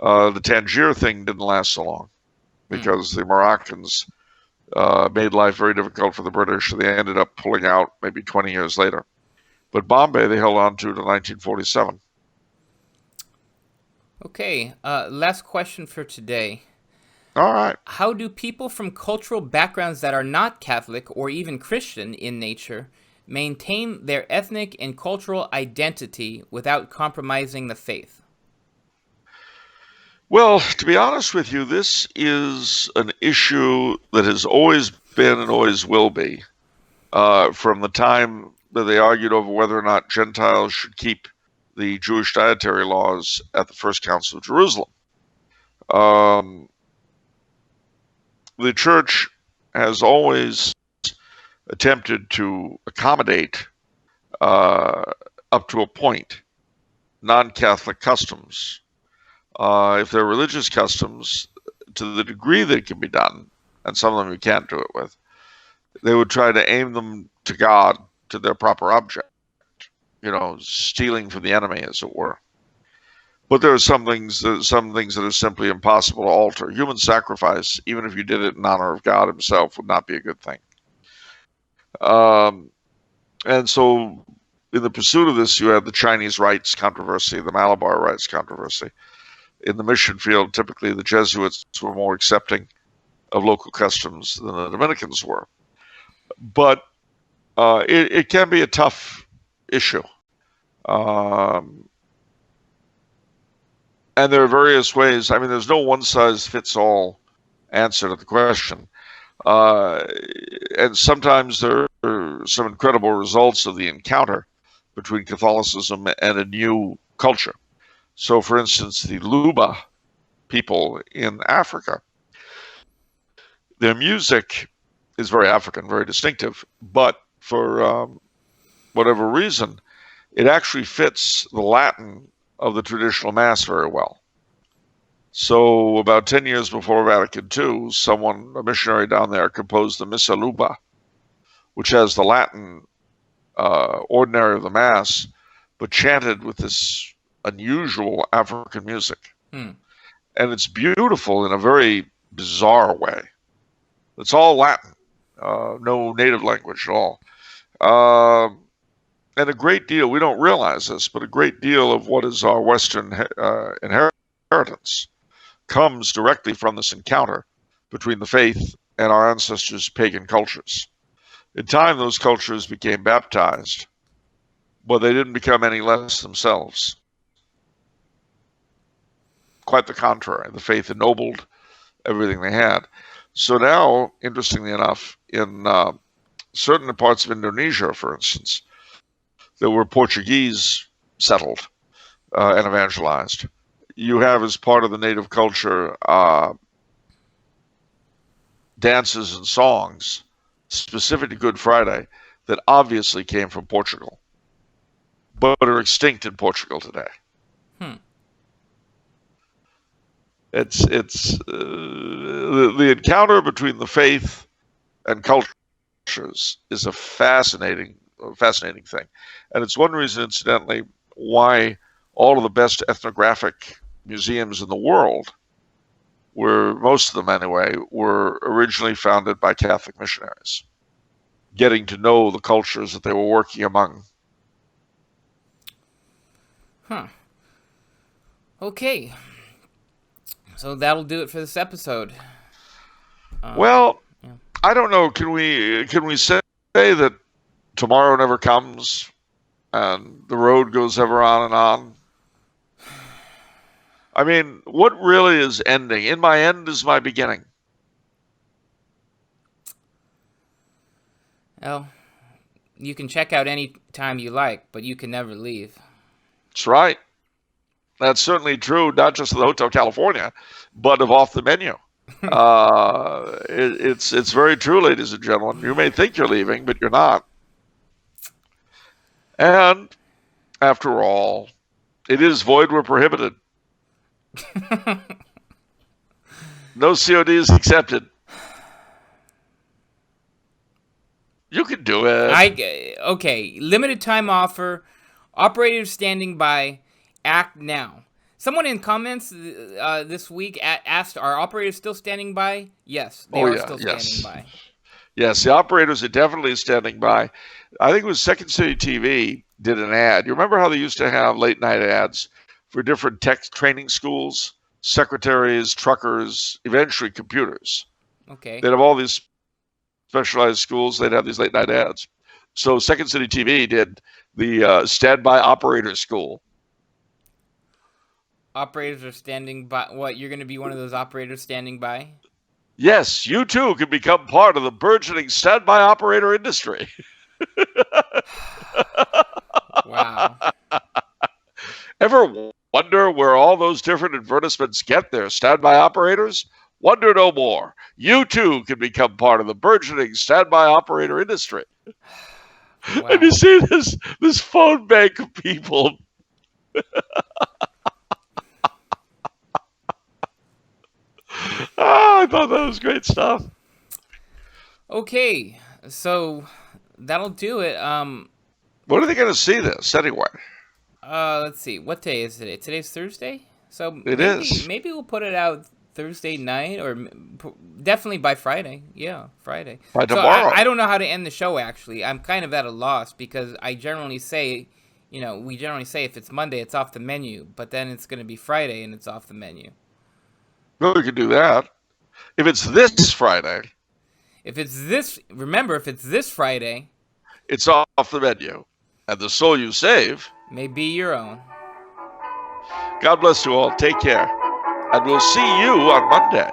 The Tangier thing didn't last so long because the Moroccans made life very difficult for the British, and they ended up pulling out maybe 20 years later. But Bombay, they held on to 1947. Okay, last question for today. All right. How do people from cultural backgrounds that are not Catholic or even Christian in nature maintain their ethnic and cultural identity without compromising the faith? Well, to be honest with you, this is an issue that has always been and always will be, from the time that they argued over whether or not Gentiles should keep the Jewish dietary laws at the First Council of Jerusalem. The church has always attempted to accommodate, up to a point, non-Catholic customs. If they're religious customs, to the degree that it can be done, and some of them you can't do it with, they would try to aim them to God, to their proper object, stealing from the enemy, as it were. But there are some things that are simply impossible to alter. Human sacrifice, even if you did it in honor of God himself, would not be a good thing. And so in the pursuit of this, you had the Chinese rites controversy, the Malabar rites controversy. In the mission field, typically the Jesuits were more accepting of local customs than the Dominicans were. But it can be a tough issue. And there are various ways. I mean, there's no one-size-fits-all answer to the question. And sometimes there are some incredible results of the encounter between Catholicism and a new culture. So, for instance, the Luba people in Africa, their music is very African, very distinctive, but for whatever reason, it actually fits the Latin of the traditional Mass very well. So about 10 years before Vatican II, a missionary down there, composed the Missa Luba, which has the Latin ordinary of the Mass, but chanted with this unusual African music. And it's beautiful in a very bizarre way. It's all Latin, no native language at all. And a great deal, we don't realize this, but a great deal of what is our Western inheritance comes directly from this encounter between the faith and our ancestors' pagan cultures. In time, those cultures became baptized, but they didn't become any less themselves. Quite the contrary, the faith ennobled everything they had. So now, interestingly enough, in certain parts of Indonesia, for instance, that were Portuguese settled and evangelized, you have as part of the native culture dances and songs specific to Good Friday that obviously came from Portugal, but are extinct in Portugal today. It's the encounter between the faith and cultures is a fascinating thing, and it's one reason, incidentally, why all of the best ethnographic museums in the world, most of them anyway, were originally founded by Catholic missionaries, getting to know the cultures that they were working among. Okay. So that'll do it for this episode. Yeah. I don't know. Can we say that tomorrow never comes and the road goes ever on and on? I mean, what really is ending? In my end is my beginning. Well, you can check out any time you like, but you can never leave. That's right. That's certainly true, not just of the Hotel California, but of Off the Menu. It's very true, ladies and gentlemen. You may think you're leaving, but you're not. And after all, it is void where prohibited. No CODs accepted. You can do it. Okay. Limited time offer. Operators standing by. Act now. Someone in comments this week asked, are operators still standing by? Yes, they are still standing by. Yes, the operators are definitely standing by. I think it was Second City TV did an ad. You remember how they used to have late night ads for different tech training schools, secretaries, truckers, eventually computers? Okay. They'd have all these specialized schools. They'd have these late night ads. So Second City TV did the standby operator school. Operators are standing by. What, you're going to be one of those operators standing by? Yes, you too can become part of the burgeoning standby operator industry. Wow. Ever wonder where all those different advertisements get their standby operators? Wonder no more. You too can become part of the burgeoning standby operator industry. Wow. And you see this phone bank of people. I thought that was great stuff. Okay, so that'll do it. When are they going to see this anyway? Let's see. What day is today? Today's Thursday? So maybe we'll put it out Thursday night, or definitely by Friday. Yeah, Friday. By tomorrow. So I don't know how to end the show, actually. I'm kind of at a loss because I generally say, we generally say if it's Monday, it's off the menu. But then it's going to be Friday and it's off the menu. Well, we could do that. If it's this Friday. Remember, if it's this Friday. It's off the menu. And the soul you save may be your own. God bless you all. Take care. And we'll see you on Monday.